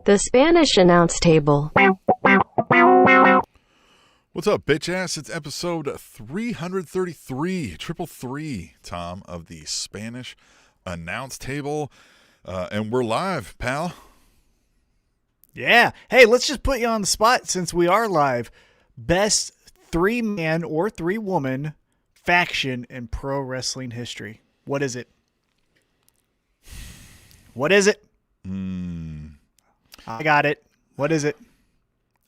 The Spanish announce table. What's up, bitch ass? It's episode 333, 333, Tom, of the Spanish announce table. And we're live, pal. Yeah. Hey, let's just put you on the spot since we are live. Best 3-man or 3-woman faction in pro wrestling history. What is it? What is it? I got it. What is it?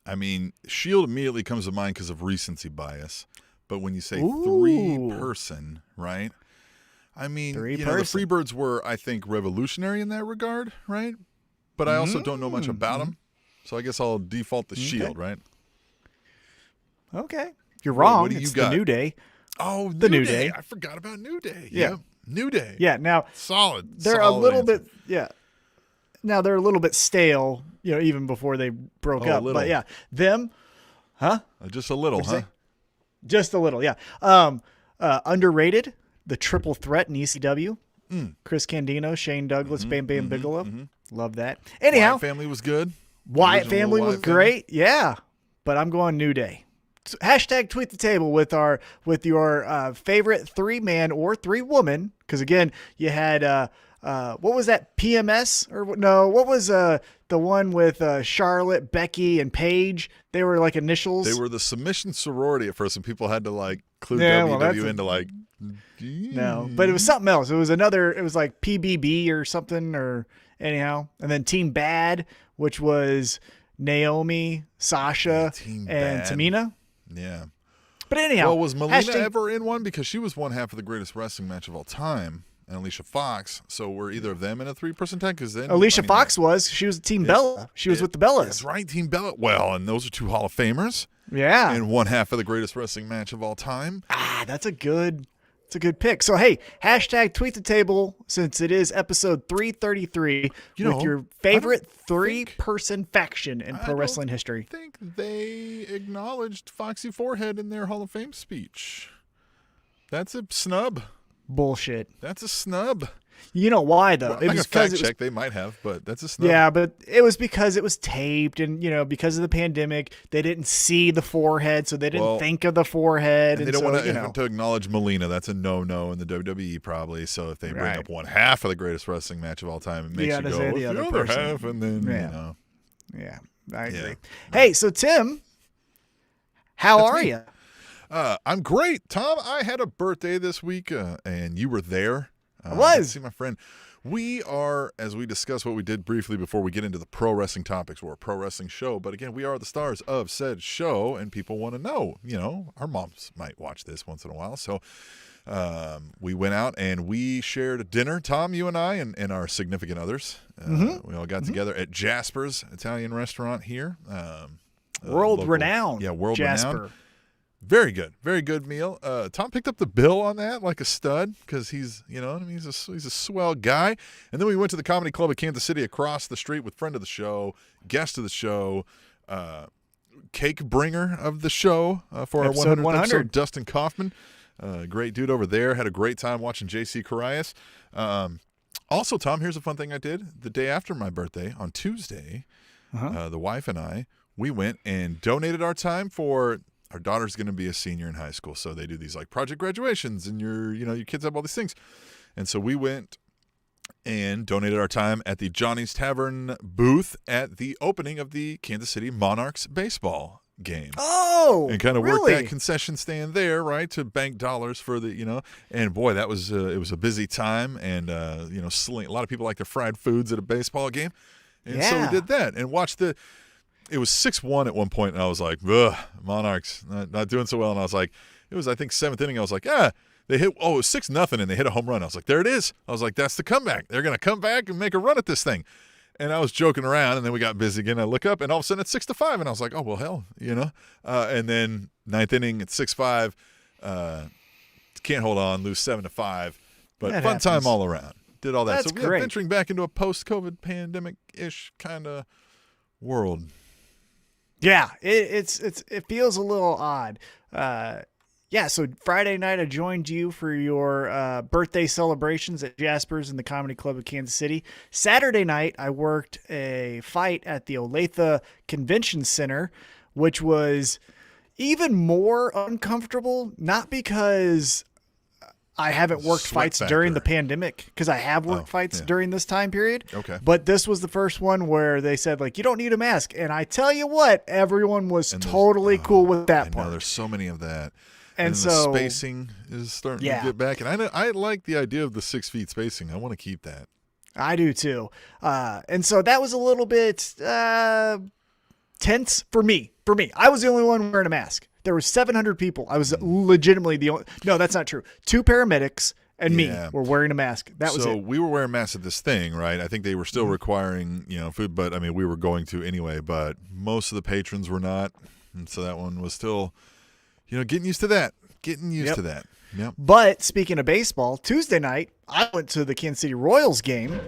I mean, Shield immediately comes to mind because of recency bias. But when you say Ooh. 3-person, right? I mean, the Freebirds were, I think, revolutionary in that regard, right? But I also don't know much about them. So I guess I'll default to Shield, right? Okay. You're wrong. What do you it's got? the New Day. Oh, the New Day. I forgot about New Day. Yeah. Yep. New Day. Yeah. Now, solid. They're a little bit, Now, they're a little bit stale, even before they broke up. Little. But yeah, them, huh? Just a little, huh? Just a little, yeah. Underrated, the triple threat in ECW. Chris Candido, Shane Douglas, Bam Bam Bigelow. Love that. Anyhow. Wyatt family was good. Wyatt family was great. Yeah. But I'm going New Day. Hashtag tweet the table with your favorite 3-man or 3-woman. Because again, you had what was that, PMS or no? What was the one with Charlotte, Becky, and Paige? They were like initials. They were the submission sorority at first, and people had to like clue WW into like. No, but it was something else. It was like PBB or something or anyhow, and then Team Bad, which was Naomi, Sasha, and Tamina. Yeah. But anyhow. Well, was Melina ever in one? Because she was one half of the greatest wrestling match of all time, and Alicia Fox. So were either of them in a 3-person tag? Because then Alicia Fox she was Team Bella. She was with the Bellas. That's right, Team Bella. Well, and those are 2 Hall of Famers. Yeah. And one half of the greatest wrestling match of all time. That's a good pick. So, hey, hashtag tweet the table since it is episode 333 with your favorite 3-person faction in pro wrestling history. I think they acknowledged Foxy Forehead in their Hall of Fame speech. That's a snub. Bullshit. That's a snub. You know why, though? Well, it was fact check. They might have, but that's a snub. Yeah, but it was because it was taped and, because of the pandemic, they didn't see the forehead, so they didn't think of the forehead. And they don't want to acknowledge Melina. That's a no-no in the WWE probably. So if they bring up one half of the greatest wrestling match of all time, it makes you go, the other half, and then, Yeah, I agree. Hey, so Tim, how are you? I'm great, Tom. I had a birthday this week, and you were there. I was. See, my friend, we are, as we discussed what we did briefly before we get into the pro wrestling topics, we're a pro wrestling show. But again, we are the stars of said show, and people want to know, our moms might watch this once in a while. So we went out and we shared a dinner, Tom, you and I, and our significant others. We all got together at Jasper's Italian restaurant here. World-renowned. Yeah, world-renowned. Very good. Very good meal. Tom picked up the bill on that like a stud because he's, he's a swell guy. And then we went to the Comedy Club at Kansas City across the street with friend of the show, guest of the show, cake bringer of the show for our 100th episode, Dustin Kaufman. Great dude over there. Had a great time watching JC Carias. Also, Tom, here's a fun thing I did. The day after my birthday, on Tuesday, the wife and I, we went and donated our time for... Our daughter's going to be a senior in high school, so they do these like project graduations, and your kids have all these things. And so we went and donated our time at the Johnny's Tavern booth at the opening of the Kansas City Monarchs baseball game. Oh, and kind of worked that concession stand there, right, to bank dollars for the, and boy, that was it was a busy time, and a lot of people like their fried foods at a baseball game, and so we did that and watched It was 6-1 at one point, and I was like, ugh, Monarchs not doing so well. And I was like, it was, I think, 7th inning. I was like, they hit, it was 6-0, and they hit a home run. I was like, there it is. I was like, that's the comeback. They're going to come back and make a run at this thing. And I was joking around, and then we got busy again. I look up, and all of a sudden it's 6-5, and I was like, oh, well, hell, And then 9th inning, it's 6-5. Can't hold on, lose 7-5. But that fun happens. Time all around. Did all that. That's so great. Venturing back into a post-COVID pandemic-ish kind of world. Yeah, it feels a little odd. yeah, so Friday night I joined you for your birthday celebrations at Jasper's in the Comedy Club of Kansas City. Saturday night I worked a fight at the Olathe Convention Center, which was even more uncomfortable, not because I haven't worked fights during the pandemic, because I have worked fights during this time period. Okay. But this was the first one where they said, like, you don't need a mask. And I tell you what, everyone was totally cool with that part. There's so many of that. And the so spacing is starting to get back. And I like the idea of the 6 feet spacing. I want to keep that. I do too. And so that was a little bit tense for me. I was the only one wearing a mask. There were 700 people. I was legitimately the only. No, that's not true. 2 paramedics and me were wearing a mask. That was it. So we were wearing masks at this thing, right? I think they were still requiring, food, but I mean, we were going to anyway. But most of the patrons were not, and so that one was still, getting used to that. Yep. But speaking of baseball, Tuesday night I went to the Kansas City Royals game.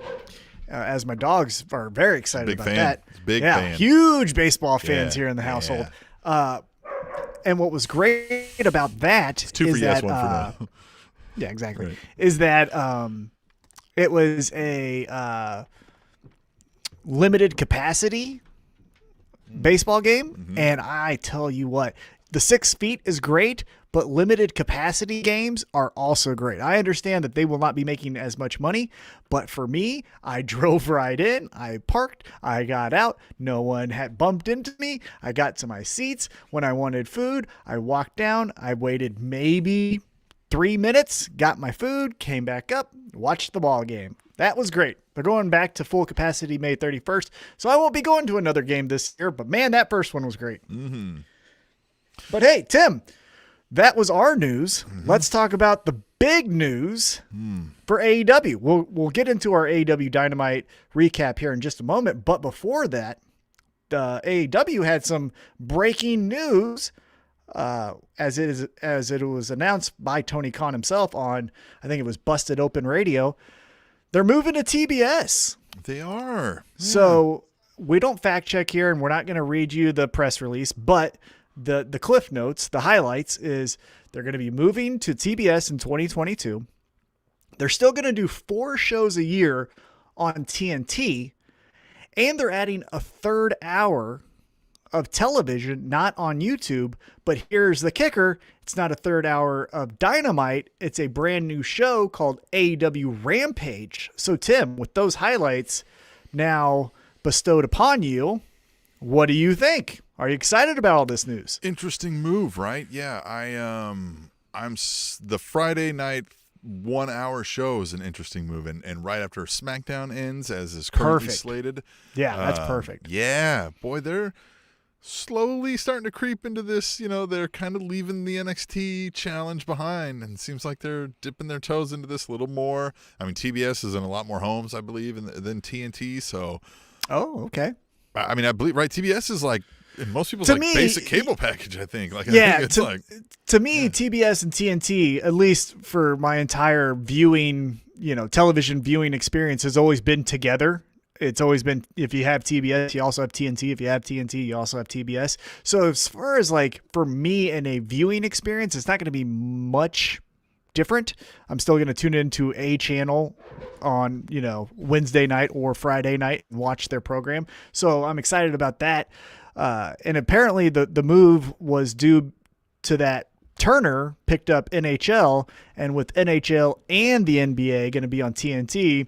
As my dogs are very excited about that. Big fan. Huge baseball fans here in the household. And what was great about that it's 2 for yes, 1 for no. Yeah, exactly. Right. Is that it was a limited capacity baseball game, and I tell you what, the 6 feet is great, but limited capacity games are also great. I understand that they will not be making as much money, but for me, I drove right in, I parked, I got out, no one had bumped into me, I got to my seats. When I wanted food, I walked down, I waited maybe 3 minutes, got my food, came back up, watched the ball game. That was great. They're going back to full capacity May 31st, so I won't be going to another game this year, but man, that first one was great. Mm-hmm. But hey, Tim, that was our news. Let's talk about the big news for AEW. We'll get into our AEW Dynamite recap here in just a moment. But before that, AEW had some breaking news as it was announced by Tony Khan himself on, I think it was Busted Open Radio. They're moving to TBS. They are. So we don't fact check here, and we're not going to read you the press release, but the cliff notes, the highlights is they're going to be moving to TBS in 2022. They're still going to do 4 shows a year on TNT, and they're adding a 3rd hour of television, not on YouTube. But here's the kicker. It's not a 3rd hour of Dynamite. It's a brand new show called AEW Rampage. So Tim, with those highlights now bestowed upon you, what do you think? Are you excited about all this news? Interesting move, right? Yeah, the Friday night 1 hour show is an interesting move, and right after SmackDown ends, as is currently slated. Yeah, that's perfect. Yeah, boy, they're slowly starting to creep into this. They're kind of leaving the NXT challenge behind, and it seems like they're dipping their toes into this a little more. I mean, TBS is in a lot more homes, I believe, than TNT. So, oh, okay. I mean, I believe TBS is like in most people's basic cable package. I think. I think to me, TBS and TNT, at least for my entire viewing, television viewing experience, has always been together. It's always been, if you have TBS, you also have TNT. If you have TNT, you also have TBS. So as far as for me in a viewing experience, it's not going to be much different. I'm still going to tune into a channel on, Wednesday night or Friday night and watch their program. So I'm excited about that. And apparently the move was due to that Turner picked up NHL, and with NHL and the NBA going to be on TNT,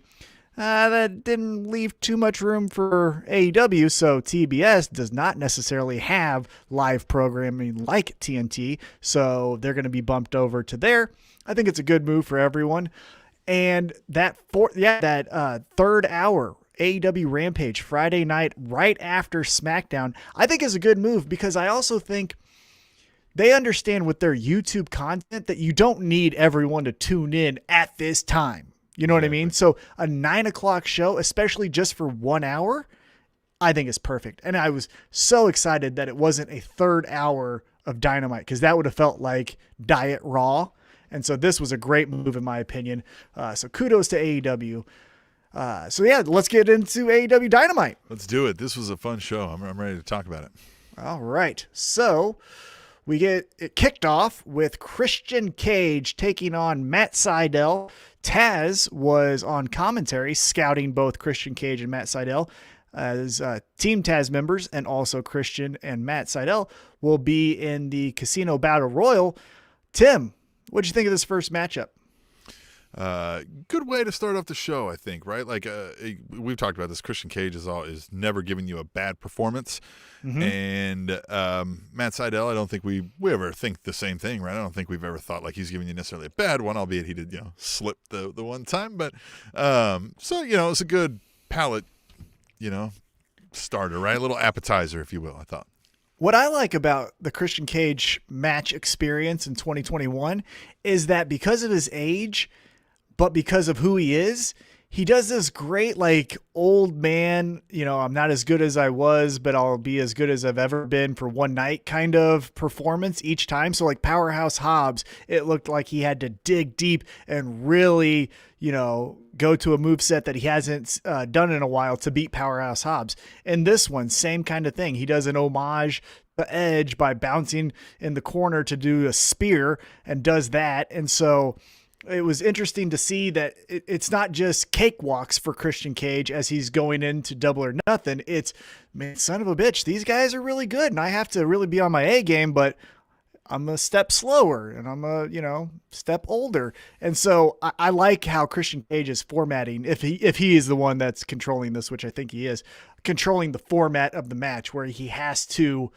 that didn't leave too much room for AEW. So TBS does not necessarily have live programming like TNT. So they're going to be bumped over to there. I think it's a good move for everyone. And that 3rd hour AEW Rampage Friday night right after SmackDown, I think is a good move, because I also think they understand with their YouTube content that you don't need everyone to tune in at this time. You know what I mean? So a 9:00 show, especially just for 1 hour, I think is perfect. And I was so excited that it wasn't a 3rd hour of Dynamite, because that would have felt like Diet Raw. And so this was a great move in my opinion. So kudos to AEW. Let's get into AEW Dynamite. Let's do it. This was a fun show. I'm ready to talk about it. All right. So we get it kicked off with Christian Cage taking on Matt Sydal. Taz was on commentary scouting both Christian Cage and Matt Sydal as Team Taz members, and also Christian and Matt Sydal will be in the Casino Battle Royal. Tim, what'd you think of this first matchup? Good way to start off the show, I think, right? Like, we've talked about this. Christian Cage is never giving you a bad performance. And Matt Sydal, I don't think we ever think the same thing, right? I don't think we've ever thought like he's giving you necessarily a bad one, albeit he did, slip the one time. But so, it's a good palate, starter, right? A little appetizer, if you will, I thought. What I like about the Christian Cage match experience in 2021 is that because of his age, but because of who he is, he does this great, like, old man, I'm not as good as I was, but I'll be as good as I've ever been for one night kind of performance each time. So like Powerhouse Hobbs, it looked like he had to dig deep and really, go to a moveset that he hasn't done in a while to beat Powerhouse Hobbs. And this one, same kind of thing. He does an homage to Edge by bouncing in the corner to do a spear and does that. And so it was interesting to see that it's not just cakewalks for Christian Cage as he's going into Double or Nothing. It's, man, son of a bitch, these guys are really good, and I have to really be on my A game, but I'm a step slower and I'm a, step older. And so I like how Christian Cage is formatting, if he is the one that's controlling this, which I think he is, controlling the format of the match where he has to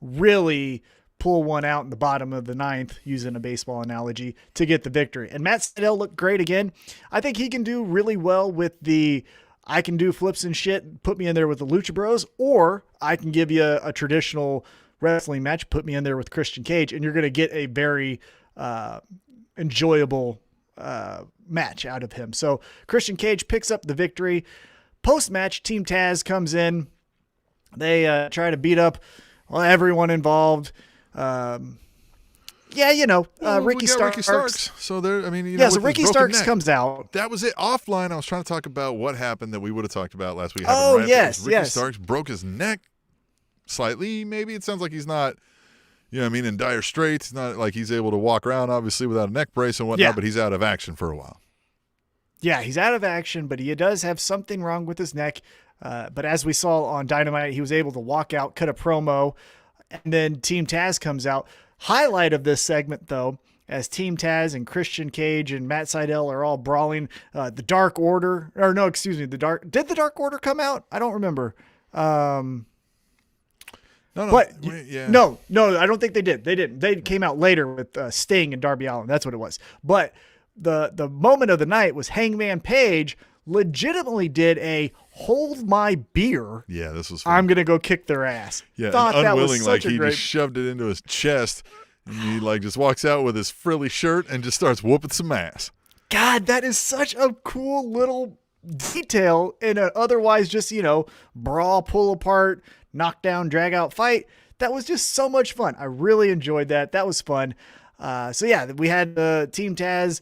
really pull one out in the bottom of the ninth, using a baseball analogy, to get the victory. And Matt Sydal looked great again. I think he can do really well with I can do flips and shit, put me in there with the Lucha Bros, or I can give you a traditional wrestling match, put me in there with Christian Cage, and you're going to get a very enjoyable match out of him. So Christian Cage picks up the victory. Post-match, Team Taz comes in. They try to beat up everyone involved. Ricky Starks. So there, so Ricky Starks comes out. That was it. Offline, I was trying to talk about what happened that we would have talked about last week. Ricky Starks broke his neck slightly. Maybe it sounds like he's not, in dire straits. It's not like he's able to walk around, obviously, without a neck brace and whatnot, but he's out of action for a while. Yeah, he's out of action, but he does have something wrong with his neck. But as we saw on Dynamite, he was able to walk out, cut a promo, and then Team Taz comes out. Highlight of this segment, though, as Team Taz and Christian Cage and Matt Sydal are all brawling. The Dark Order, did the Dark Order come out? I don't remember. No, I don't think they did. They didn't. They came out later with Sting and Darby Allin. That's what it was. But the moment of the night was Hangman Page legitimately did a hold my beer. Yeah, this was fun. I'm going to go kick their ass. Yeah, thought that was such he just shoved it into his chest and he just walks out with his frilly shirt and just starts whooping some ass. God, that is such a cool little detail in an otherwise just, brawl, pull apart, knock down, drag out fight. That was just so much fun. I really enjoyed that. That was fun. We had Team Taz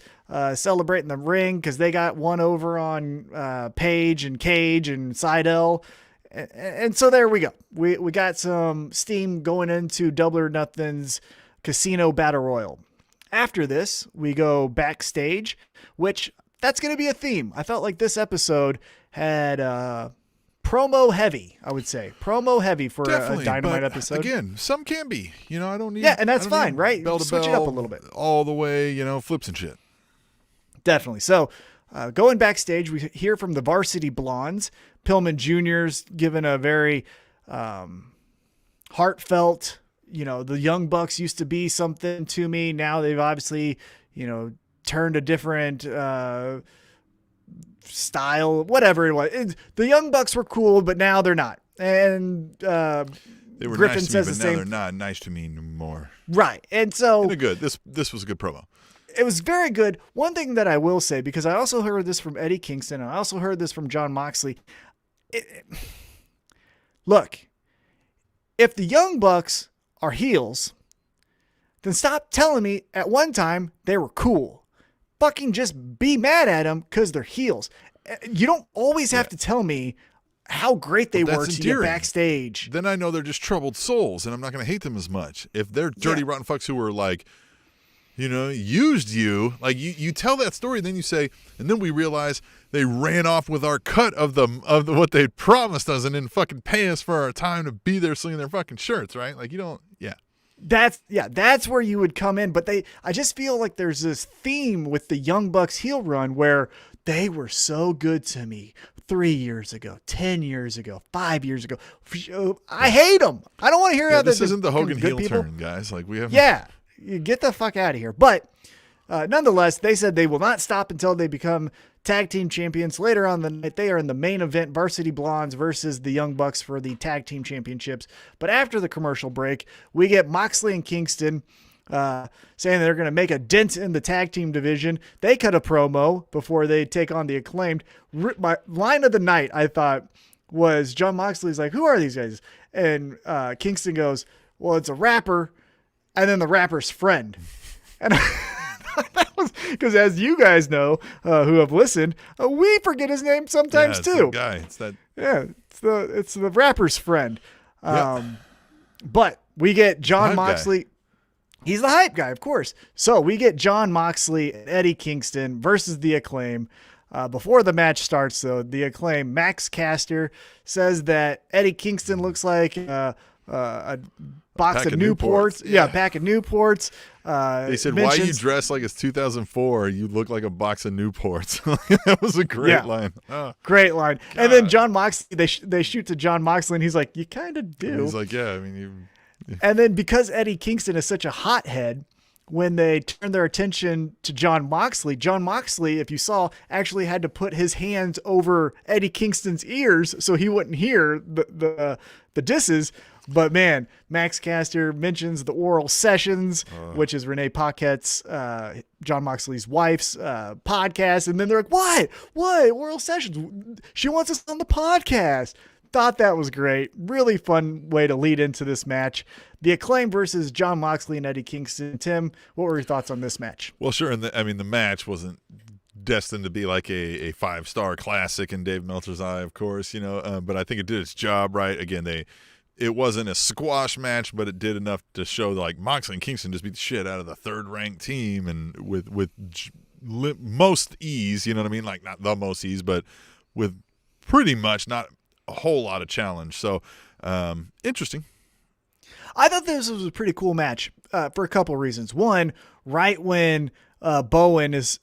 celebrating the ring because they got one over on Page and Cage and Sydal. And so there we go. We got some steam going into Double or Nothing's Casino Battle Royal. After this, we go backstage, which that's going to be a theme. I felt like this episode had promo heavy, I would say. Promo heavy for a Dynamite episode. Again, some can be. I don't need... Yeah, and that's fine, right? Switch it up a little bit. All the way, flips and shit. Definitely. So, going backstage, we hear from the Varsity Blondes. Pillman Jr.'s given a very heartfelt, the Young Bucks used to be something to me. Now they've obviously, turned a different style, whatever it was. The Young Bucks were cool, but now they're not. And they were Griffin nice to says me, the but same. now they're not nice to me anymore. Right. And so good. This was a good promo. It was very good. One thing that I will say, because I also heard this from Eddie Kingston, and I also heard this from John Moxley. Look, if the Young Bucks are heels, then stop telling me at one time they were cool. Fucking just be mad at them because they're heels. You don't always have to tell me how great they were to endearing. get backstage. Then I know they're just troubled souls, and I'm not going to hate them as much. If they're dirty, rotten fucks who were like, used you, like you tell that story, then you say, and then we realize they ran off with our cut of what they promised us, and didn't fucking pay us for our time to be there slinging their fucking shirts, right? Like That's where you would come in. But I just feel like there's this theme with the Young Bucks heel run where they were so good to me 3 years ago, 10 years ago, 5 years ago. I hate them. I don't want to hear how this isn't the Hogan heel turn, guys. Like we have. Yeah. You get the fuck out of here. But nonetheless, they said they will not stop until they become tag team champions. Later on the night, they are in the main event, Varsity Blondes versus the Young Bucks for the tag team championships. But after the commercial break, we get Moxley and Kingston saying they're going to make a dent in the tag team division. They cut a promo before they take on the Acclaimed. My line of the night, I thought, was Jon Moxley's like, who are these guys? And Kingston goes, well, it's a rapper. And then the rapper's friend. And that was because, as you guys know, who have listened, we forget his name sometimes too. The guy. It's that. Yeah, it's the rapper's friend. But we get Jon Moxley. He's the hype guy, of course. So we get Jon Moxley and Eddie Kingston versus the Acclaim. Before the match starts, though, the Acclaim, Max Caster, says that Eddie Kingston looks like a box of Newports. Yeah, a pack of Newports. They said, why you dress like it's 2004? You look like a box of Newports. That was a great line. Oh, great line. God. And then Jon Moxley, they shoot to Jon Moxley, and he's like, you kind of do. And he's like, yeah, I mean, you. And then because Eddie Kingston is such a hothead, when they turn their attention to Jon Moxley, if you saw, actually had to put his hands over Eddie Kingston's ears so he wouldn't hear the disses. But man, Max Caster mentions the Oral Sessions, which is Renee Paquette's, Jon Moxley's wife's podcast. And then they're like, what? Oral Sessions? She wants us on the podcast. Thought that was great. Really fun way to lead into this match. The Acclaim versus Jon Moxley and Eddie Kingston. Tim, what were your thoughts on this match? Well, sure. And the match wasn't destined to be like a 5-star classic in Dave Meltzer's eye, of course, but I think it did its job right. Again, it wasn't a squash match, but it did enough to show like Moxley and Kingston just beat the shit out of the third-ranked team, and with most ease, you know what I mean? Like not the most ease, but with pretty much not a whole lot of challenge. So interesting. I thought this was a pretty cool match for a couple of reasons. One, right when Bowens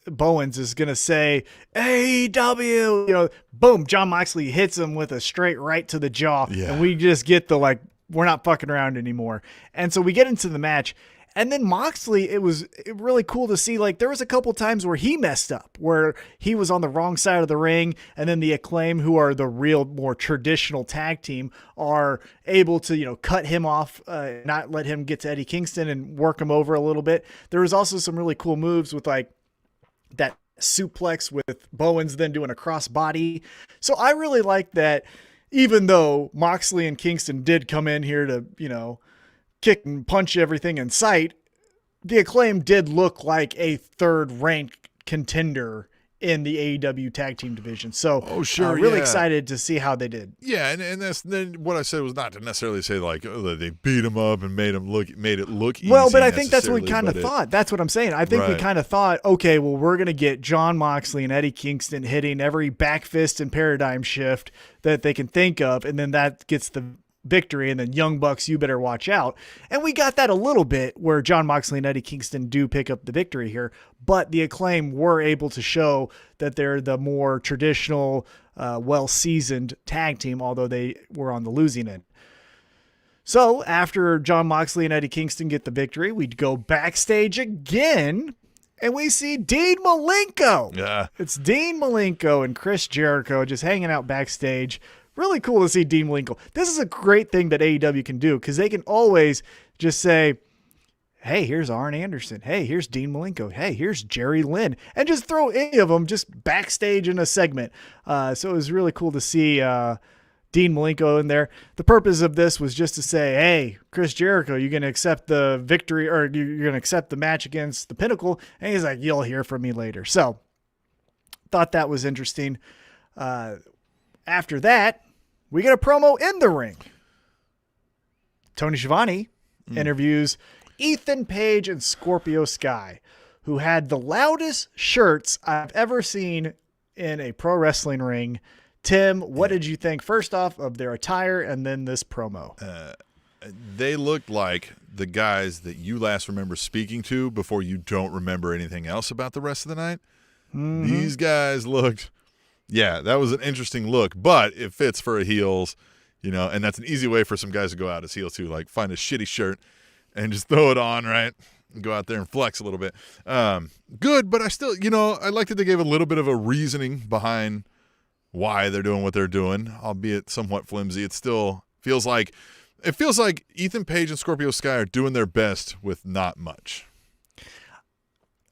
is going to say AEW, boom, Jon Moxley hits him with a straight right to the jaw. Yeah. And we just get the, like, we're not fucking around anymore. And so we get into the match. And then Moxley, it was really cool to see, like, there was a couple times where he messed up, where he was on the wrong side of the ring, and then the Acclaim, who are the real, more traditional tag team, are able to, cut him off, not let him get to Eddie Kingston and work him over a little bit. There was also some really cool moves with, like, that suplex with Bowens then doing a crossbody. So I really like that, even though Moxley and Kingston did come in here to, kick and punch everything in sight, the Acclaim did look like a third-ranked contender in the AEW tag team division. So really excited to see how they did. Yeah, and that's then what I said was not to necessarily say like they beat him up and made it look easy. Well, but I think that's what we kind of thought. That's what I'm saying. I think we kind of thought, okay, well, we're going to get Jon Moxley and Eddie Kingston hitting every back fist and paradigm shift that they can think of, and then that gets the victory, and then Young Bucks, you better watch out. And we got that a little bit where Jon Moxley and Eddie Kingston do pick up the victory here, but the Acclaim were able to show that they're the more traditional, well-seasoned tag team, although they were on the losing end. So after Jon Moxley and Eddie Kingston get the victory, we'd go backstage again, and we see Dean Malenko. Yeah. It's Dean Malenko and Chris Jericho just hanging out backstage. Really cool to see Dean Malenko. This is a great thing that AEW can do, because they can always just say, hey, here's Arn Anderson. Hey, here's Dean Malenko. Hey, here's Jerry Lynn. And just throw any of them just backstage in a segment. So it was really cool to see Dean Malenko in there. The purpose of this was just to say, hey, Chris Jericho, you're going to accept the victory, or you're going to accept the match against the Pinnacle. And he's like, you'll hear from me later. So thought that was interesting. After that, we get a promo in the ring. Tony Schiavone interviews Ethan Page and Scorpio Sky, who had the loudest shirts I've ever seen in a pro wrestling ring. Tim, what did you think, first off, of their attire and then this promo? They looked like the guys that you last remember speaking to before you don't remember anything else about the rest of the night. Mm-hmm. These guys looked, that was an interesting look, but it fits for a heels, and that's an easy way for some guys to go out as heels too, like find a shitty shirt and just throw it on, right? And go out there and flex a little bit. Good, but I still, I like that they gave a little bit of a reasoning behind why they're doing what they're doing, albeit somewhat flimsy. It still feels like Ethan Page and Scorpio Sky are doing their best with not much.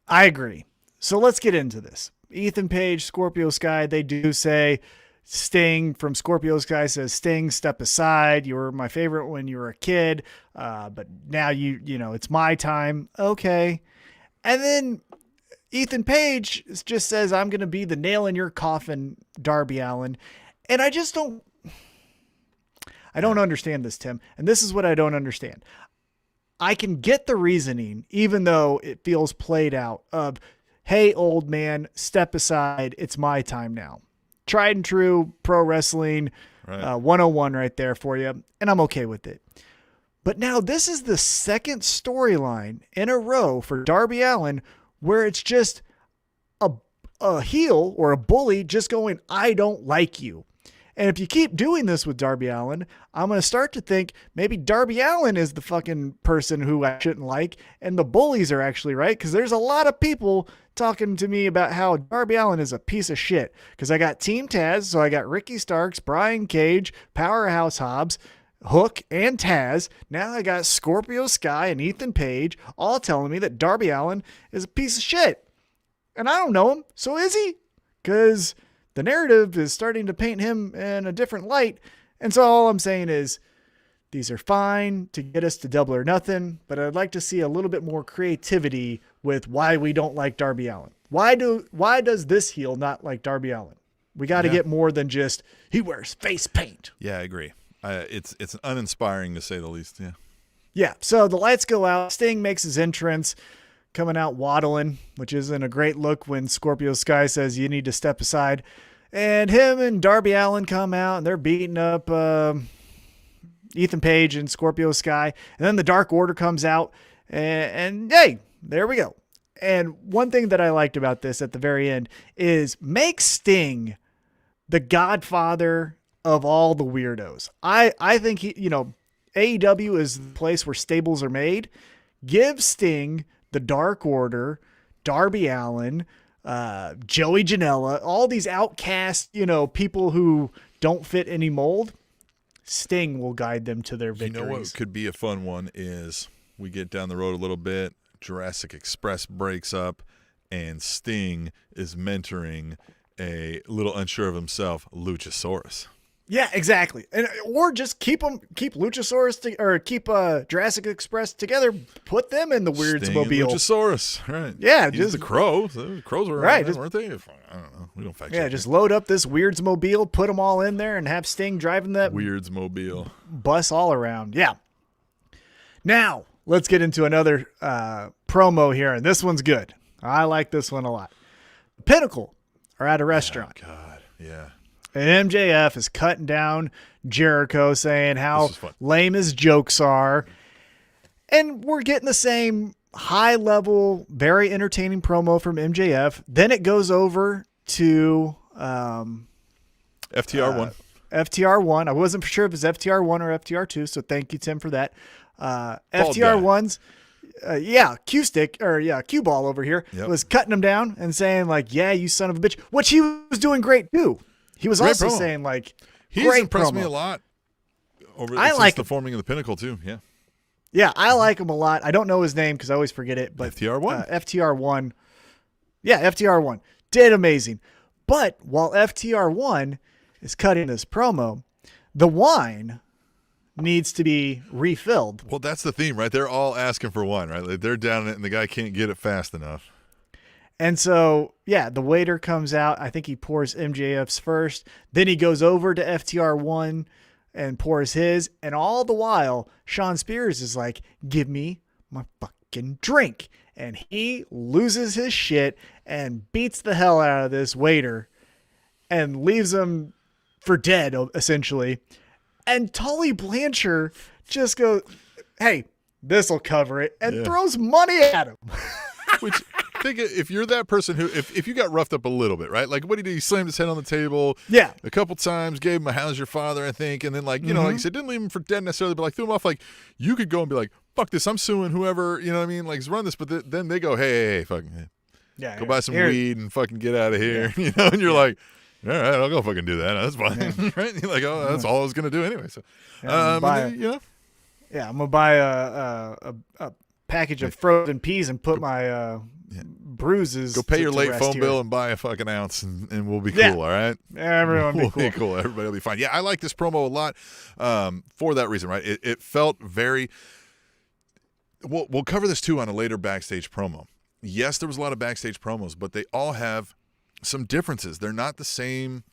I agree. So let's get into this. Ethan Page, Scorpio Sky, they do say, Sting from Scorpio Sky says, Sting, step aside. You were my favorite when you were a kid, but now it's my time. Okay. And then Ethan Page just says, I'm going to be the nail in your coffin, Darby Allin. And I don't understand this, Tim. And this is what I don't understand. I can get the reasoning, even though it feels played out, of, hey, old man, step aside. It's my time now. Tried and true pro wrestling 101 right there for you. And I'm okay with it. But now this is the second storyline in a row for Darby Allin where it's just a heel or a bully just going, I don't like you. And if you keep doing this with Darby Allin, I'm going to start to think maybe Darby Allin is the fucking person who I shouldn't like, and the bullies are actually right, because there's a lot of people talking to me about how Darby Allin is a piece of shit. Because I got Team Taz, so I got Ricky Starks, Brian Cage, Powerhouse Hobbs, Hook, and Taz. Now I got Scorpio Sky and Ethan Page all telling me that Darby Allin is a piece of shit. And I don't know him, so is he? Because the narrative is starting to paint him in a different light. And so all I'm saying is these are fine to get us to Double or Nothing, but I'd like to see a little bit more creativity with why we don't like Darby Allin. Why does this heel not like Darby Allin? We got to get more than just he wears face paint. Yeah, I agree. It's uninspiring to say the least. Yeah. Yeah. So the lights go out. Sting makes his entrance, coming out waddling, which isn't a great look when Scorpio Sky says you need to step aside. And him and Darby Allin come out and they're beating up Ethan Page and Scorpio Sky. And then the Dark Order comes out and hey, there we go. And one thing that I liked about this at the very end is make Sting the godfather of all the weirdos. I think AEW is the place where stables are made. Give Sting the Dark Order, Darby Allin, Joey Janela, all these outcast, people who don't fit any mold. Sting will guide them to their victories. You know what could be a fun one is we get down the road a little bit, Jurassic Express breaks up, and Sting is mentoring a little unsure of himself, Luchasaurus. Yeah, exactly. Or just keep Luchasaurus or keep Jurassic Express together. Put them in the Weirdsmobile. Luchasaurus, right? Yeah, just the Crow. The Crows were right, weren't they? I don't know. We don't fact check. Yeah, just load up this Weirdsmobile, put them all in there, and have Sting driving that Weirdsmobile bus all around. Yeah. Now let's get into another promo here, and this one's good. I like this one a lot. Pinnacle are at a restaurant. Oh, God, yeah. And MJF is cutting down Jericho, saying how lame his jokes are. And we're getting the same high-level, very entertaining promo from MJF. Then it goes over to FTR1. FTR1. I wasn't for sure if it was FTR1 or FTR2, so thank you, Tim, for that. FTR1's Q Ball over here was cutting him down and saying, like, yeah, you son of a bitch, which he was doing great, too. He was also saying, like, he's impressed me a lot since the forming of the Pinnacle, too. Yeah. Yeah, I like him a lot. I don't know his name because I always forget it. But FTR1. FTR1. Yeah, FTR1 did amazing. But while FTR1 is cutting this promo, the wine needs to be refilled. Well, that's the theme, right? They're all asking for wine, right? Like they're down in it, and the guy can't get it fast enough. And so, yeah, the waiter comes out. I think he pours MJF's first. Then he goes over to FTR1 and pours his. And all the while, Shawn Spears is like, give me my fucking drink. And he loses his shit and beats the hell out of this waiter and leaves him for dead, essentially. And Tully Blanchard just goes, hey, this'll cover it, and throws money at him. Which, think if you're that person who, if you got roughed up a little bit, right? Like, what did he do? He slammed his head on the table a couple times, gave him a how's your father, I think, and then, like, you know, like you said, didn't leave him for dead necessarily, but, like, threw him off. Like, you could go and be like, fuck this, I'm suing whoever, you know what I mean? Like, run this, but then they go, hey, fucking, go buy some weed and fucking get out of here, you know? And you're like, all right, I'll go fucking do that. That's fine, right? You're like, oh, that's all I was going to do anyway. So, you know? Yeah, I'm going to buy a package of frozen peas and put my bruises. Go pay your late phone bill and buy a fucking ounce, and we'll be cool, all right? Everyone will be cool. Everybody will be fine. Yeah, I like this promo a lot for that reason, right? It felt very – we'll cover this, too, on a later backstage promo. Yes, there was a lot of backstage promos, but they all have some differences. They're not the same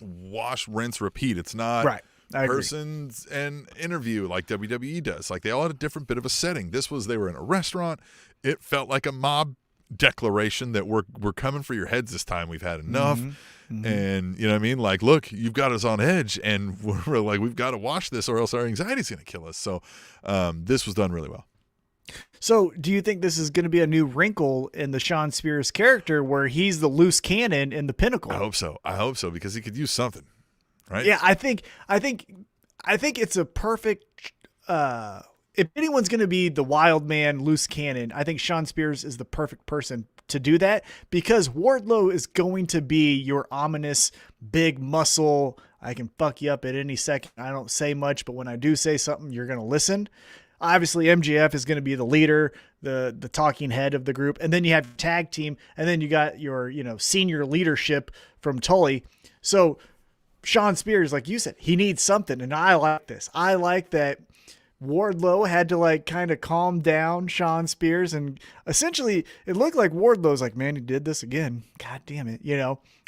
wash, rinse, repeat. It's not – persons and interview like WWE does. Like, they all had a different bit of a setting. This was, they were in a restaurant. It felt like a mob declaration that we're coming for your heads this time. We've had enough. And, you know what I mean? Like, look, you've got us on edge, and we're like, we've got to wash this or else our anxiety's going to kill us. So this was done really well. So do you think this is going to be a new wrinkle in the Shawn Spears character where he's the loose cannon in the Pinnacle? I hope so, because he could use something. Right? Yeah, I think it's a perfect. If anyone's going to be the wild man, loose cannon, I think Shawn Spears is the perfect person to do that, because Wardlow is going to be your ominous big muscle. I can fuck you up at any second. I don't say much, but when I do say something, you're going to listen. Obviously, MJF is going to be the leader, the talking head of the group, and then you have tag team, and then you got your senior leadership from Tully. So Shawn Spears, like you said, he needs something, and I like this. I like that Wardlow had to, like, kind of calm down Shawn Spears, and essentially it looked like Wardlow's like, man, he did this again. God damn it,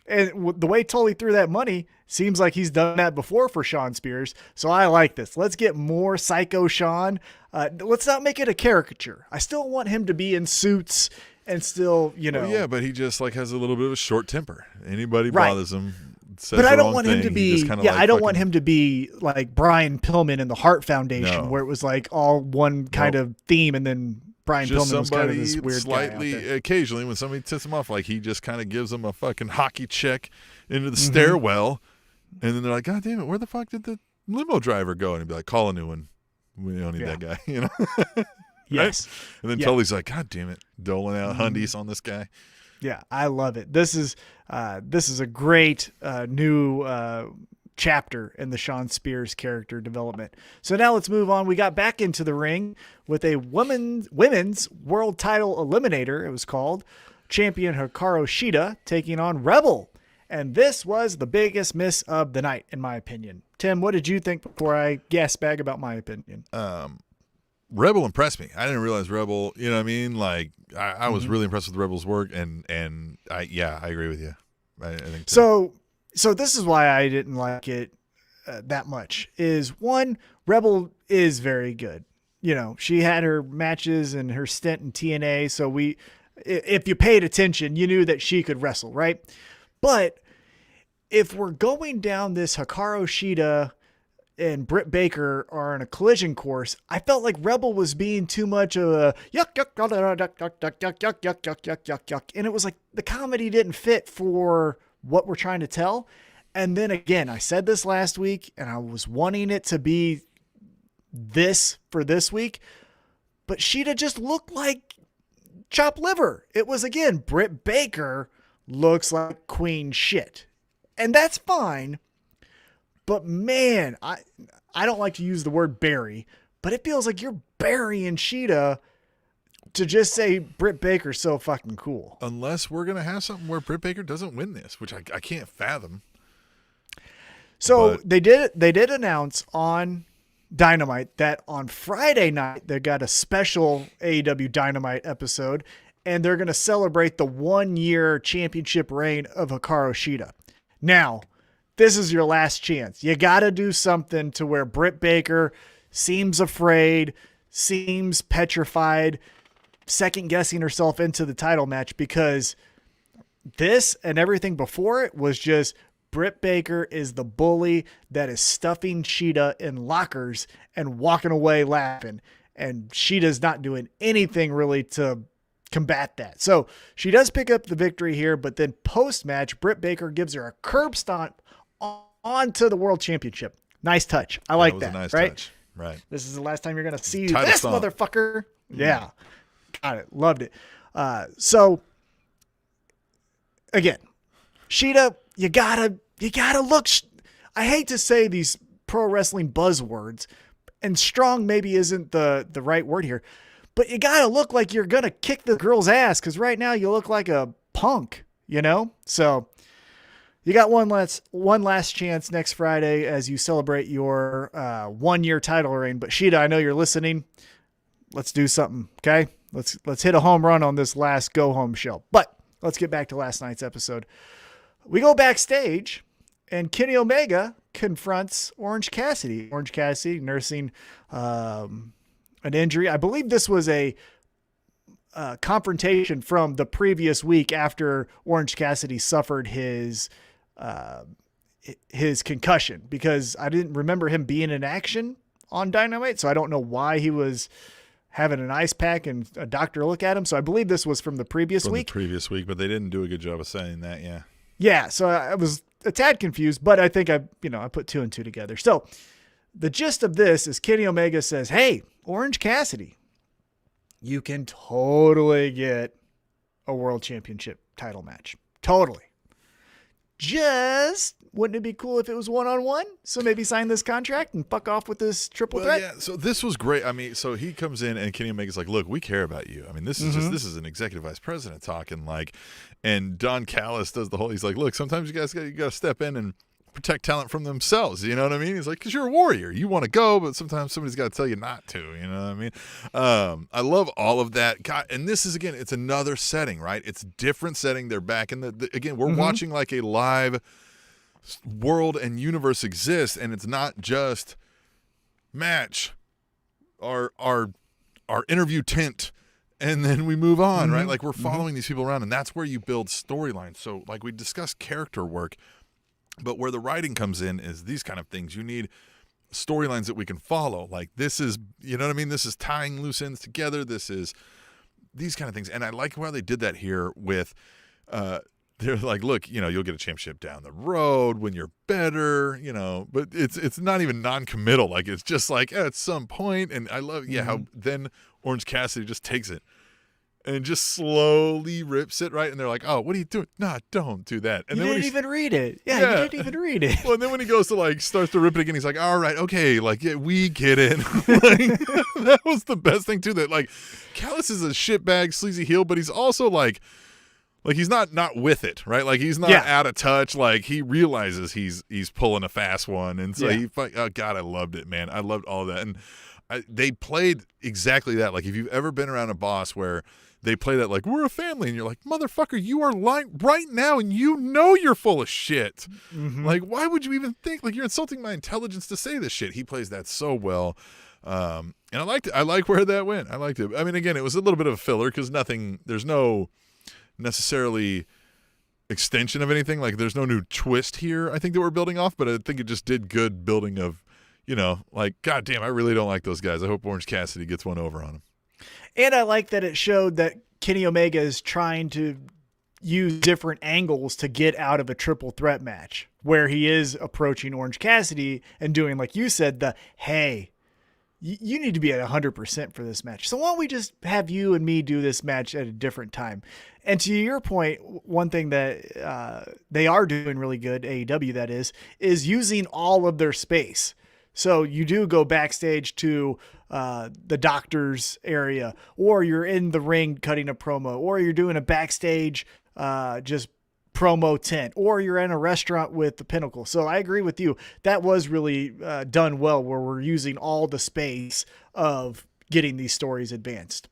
And the way Tully threw that money, seems like he's done that before for Shawn Spears. So I like this. Let's get more Psycho Shawn. Let's not make it a caricature. I still want him to be in suits and still, Well, yeah, but he just, like, has a little bit of a short temper. Anybody bothers him. But I don't want him to be, I don't want him to be like Brian Pillman in the Hart Foundation, where it was like all one kind of theme, and then Brian Pillman was kind of this weird slightly guy out there. Occasionally, when somebody tips him off, like, he just kind of gives them a fucking hockey check into the stairwell, and then they're like, God damn it, where the fuck did the limo driver go? And he'd be like, call a new one. We don't need that guy, Yes. Right? And then Tully's like, God damn it, doling out hundies on this guy. Yeah, I love it. This is a great new chapter in the Shawn Spears character development. So now let's move on. We got back into the ring with a women's world title eliminator. It was called champion Hikaru Shida taking on Rebel, and this was the biggest miss of the night, in my opinion. Tim, what did you think before I gas bag about my opinion? Rebel impressed me. I didn't realize Rebel, you know what I mean? Like, I was really impressed with Rebel's work, and I agree with you. I think so. So this is why I didn't like it that much. Is one, Rebel is very good. She had her matches and her stint in TNA, so if you paid attention, you knew that she could wrestle, right? But if we're going down this Hikaru Shida and Britt Baker are on a collision course, I felt like Rebel was being too much of a yuck, yuck, yuck, yuck, yuck, yuck, yuck, yuck, yuck, yuck, yuck, yuck, yuck. And it was like the comedy didn't fit for what we're trying to tell. And then again, I said this last week, and I was wanting it to be this for this week, but Shida just looked like chopped liver. It was, again, Britt Baker looks like queen shit. And that's fine. But man, I don't like to use the word bury, but it feels like you're burying Shida to just say Britt Baker's so fucking cool. Unless we're going to have something where Britt Baker doesn't win this, which I can't fathom. So they did announce on Dynamite that on Friday night they got a special AEW Dynamite episode, and they're going to celebrate the 1-year championship reign of Hikaru Shida. Now, this is your last chance. You got to do something to where Britt Baker seems afraid, seems petrified, second-guessing herself into the title match, because this and everything before it was just Britt Baker is the bully that is stuffing Shida in lockers and walking away laughing. And Shida's not doing anything really to combat that. So she does pick up the victory here, but then post-match, Britt Baker gives her a curb stomp onto the World Championship. Nice touch. I like that. Nice right? Touch. Right. This is the last time you're going to see this motherfucker. Yeah. Got it. Loved it. So again, Shida, you gotta look. I hate to say these pro wrestling buzzwords, and strong maybe isn't the right word here, but you gotta look like you're gonna kick the girl's ass, because right now you look like a punk, you know? So you got one last chance next Friday as you celebrate your 1-year title reign. But Shida, I know you're listening. Let's do something, okay? Let's hit a home run on this last go home show. But let's get back to last night's episode. We go backstage, and Kenny Omega confronts Orange Cassidy. Orange Cassidy nursing an injury. I believe this was a confrontation from the previous week after Orange Cassidy suffered his concussion, because I didn't remember him being in action on Dynamite, so I don't know why he was having an ice pack and a doctor look at him. So I believe this was from the previous week. But they didn't do a good job of saying that. Yeah. Yeah. So I was a tad confused, but I think I put 2 and 2 together. So the gist of this is Kenny Omega says, "Hey, Orange Cassidy, you can totally get a world championship title match. Totally. Just wouldn't it be cool if it was 1-on-1? So maybe sign this contract and fuck off with this triple threat." Yeah, so this was great. I mean, so he comes in and Kenny Omega's like, "Look, we care about you." I mean, this is this is an executive vice president talking, like, and Don Callis does the whole, he's like, "Look, sometimes you guys got to step in and protect talent from themselves." You know what I mean? He's like, "Because you're a warrior. You want to go, but sometimes somebody's got to tell you not to." You know what I mean? I love all of that. God, and this is, again, it's another setting, right? It's a different setting. They're back in again, we're watching like a live world and universe exists, and it's not just match, our interview tent, and then we move on, right? Like, we're following these people around, and that's where you build storylines. So, like, we discussed character work, but where the writing comes in is these kind of things. You need storylines that we can follow. Like, this is, you know what I mean? This is tying loose ends together. This is these kind of things. And I like how they did that here with, they're like, "Look, you'll get a championship down the road when you're better, but it's not even non-committal. Like, it's just like, at some point." And I love, how then Orange Cassidy just takes it and just slowly rips it, right? And they're like, "Oh, what are you doing? No, don't do that." And you then didn't even read it. Yeah, you didn't even read it. Well, and then when he goes to, like, starts to rip it again, he's like, "All right, okay, like, yeah, we get it." Like, that was the best thing too. That, like, Callis is a shitbag, sleazy heel, but he's also like he's not with it, right? Like, he's not out of touch. Like, he realizes he's pulling a fast one, and so oh God, I loved it, man. I loved all of that, and they played exactly that. Like, if you've ever been around a boss where they play that, like, "We're a family," and you're like, "Motherfucker, you are lying right now, and you're full of shit." Like, why would you even think, like, you're insulting my intelligence to say this shit? He plays that so well, and I liked it. I like where that went. I liked it. I mean, again, it was a little bit of a filler because there's no necessarily extension of anything. Like, there's no new twist here, I think, that we're building off, but I think it just did good building of, like, God damn, I really don't like those guys. I hope Orange Cassidy gets one over on him. And I like that it showed that Kenny Omega is trying to use different angles to get out of a triple threat match, where he is approaching Orange Cassidy and doing, like you said, hey, you need to be at 100% for this match. So why don't we just have you and me do this match at a different time? And to your point, one thing that they are doing really good, AEW that is using all of their space. So you do go backstage to the doctor's area, or you're in the ring cutting a promo, or you're doing a backstage just promo tent, or you're in a restaurant with the Pinnacle. So I agree with you. That was really done well, where we're using all the space of getting these stories advanced.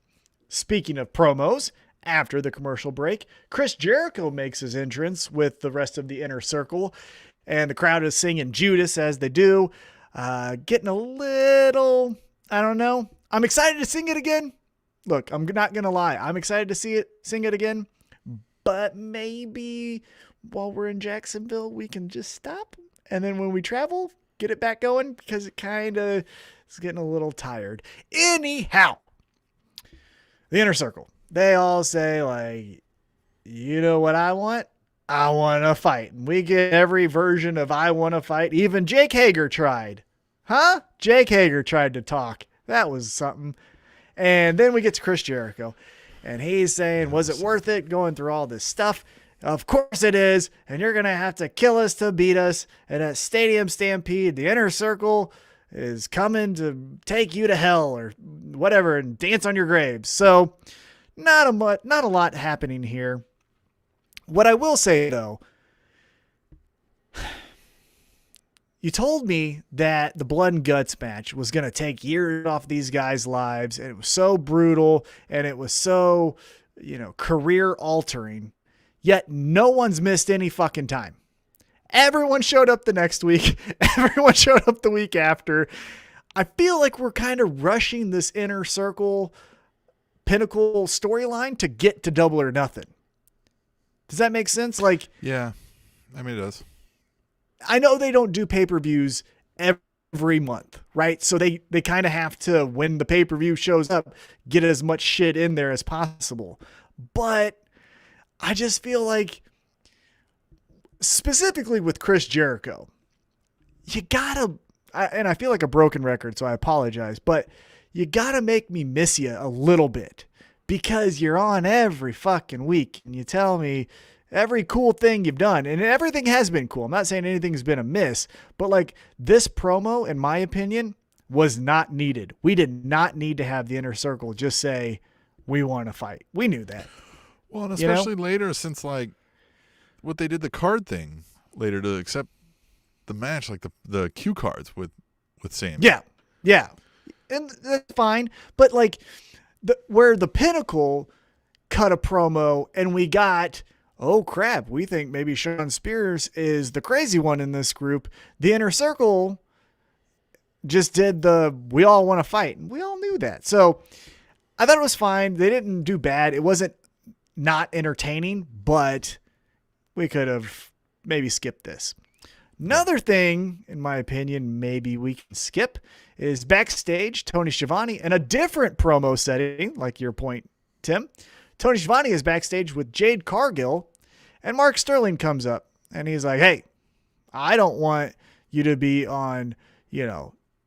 Speaking of promos, after the commercial break, Chris Jericho makes his entrance with the rest of the Inner Circle, and the crowd is singing Judas as they do. Getting a little, I don't know. I'm excited to sing it again. Look, I'm not going to lie. I'm excited to sing it again. But maybe while we're in Jacksonville, we can just stop. And then when we travel, get it back going because it kind of is getting a little tired. Anyhow, the Inner Circle. They all say, like, you know what I want? I want to fight. And we get every version of I want to fight. Even Jake Hager tried. Huh? Jake Hager tried to talk. That was something. And then we get to Chris Jericho. And he's saying, was it worth it going through all this stuff? Of course it is. And you're going to have to kill us to beat us. And at Stadium Stampede, the Inner Circle is coming to take you to hell or whatever and dance on your graves. So not a lot happening here. What I will say, though, you told me that the Blood and Guts match was going to take years off these guys' lives, and it was so brutal, and it was so, career altering, yet no one's missed any fucking time. Everyone showed up the next week. Everyone showed up the week after. I feel like we're kind of rushing this Inner Circle Pinnacle storyline to get to Double or Nothing. Does that make sense? Like, yeah, I mean, it does. I know they don't do pay-per-views every month, right? So they kind of have to, when the pay-per-view shows up, get as much shit in there as possible. But I just feel like, specifically with Chris Jericho, you gotta, and I feel like a broken record, so I apologize, but you gotta make me miss you a little bit. Because you're on every fucking week and you tell me every cool thing you've done. And everything has been cool. I'm not saying anything's been a miss. But like this promo, in my opinion, was not needed. We did not need to have the Inner Circle just say, we want to fight. We knew that. Well, and especially later since like what they did the card thing later to accept the match, like the cue cards with Sam. Yeah. Yeah. And that's fine. But like, where the Pinnacle cut a promo and we got, oh crap, we think maybe Shawn Spears is the crazy one in this group. The Inner Circle just did we all want to fight. And we all knew that. So I thought it was fine. They didn't do bad. It wasn't not entertaining, but we could have maybe skipped this. Another thing, in my opinion, maybe we can skip is backstage, Tony Schiavone in a different promo setting, like your point, Tim. Tony Schiavone is backstage with Jade Cargill, and Mark Sterling comes up, and he's like, hey, I don't want you to be on,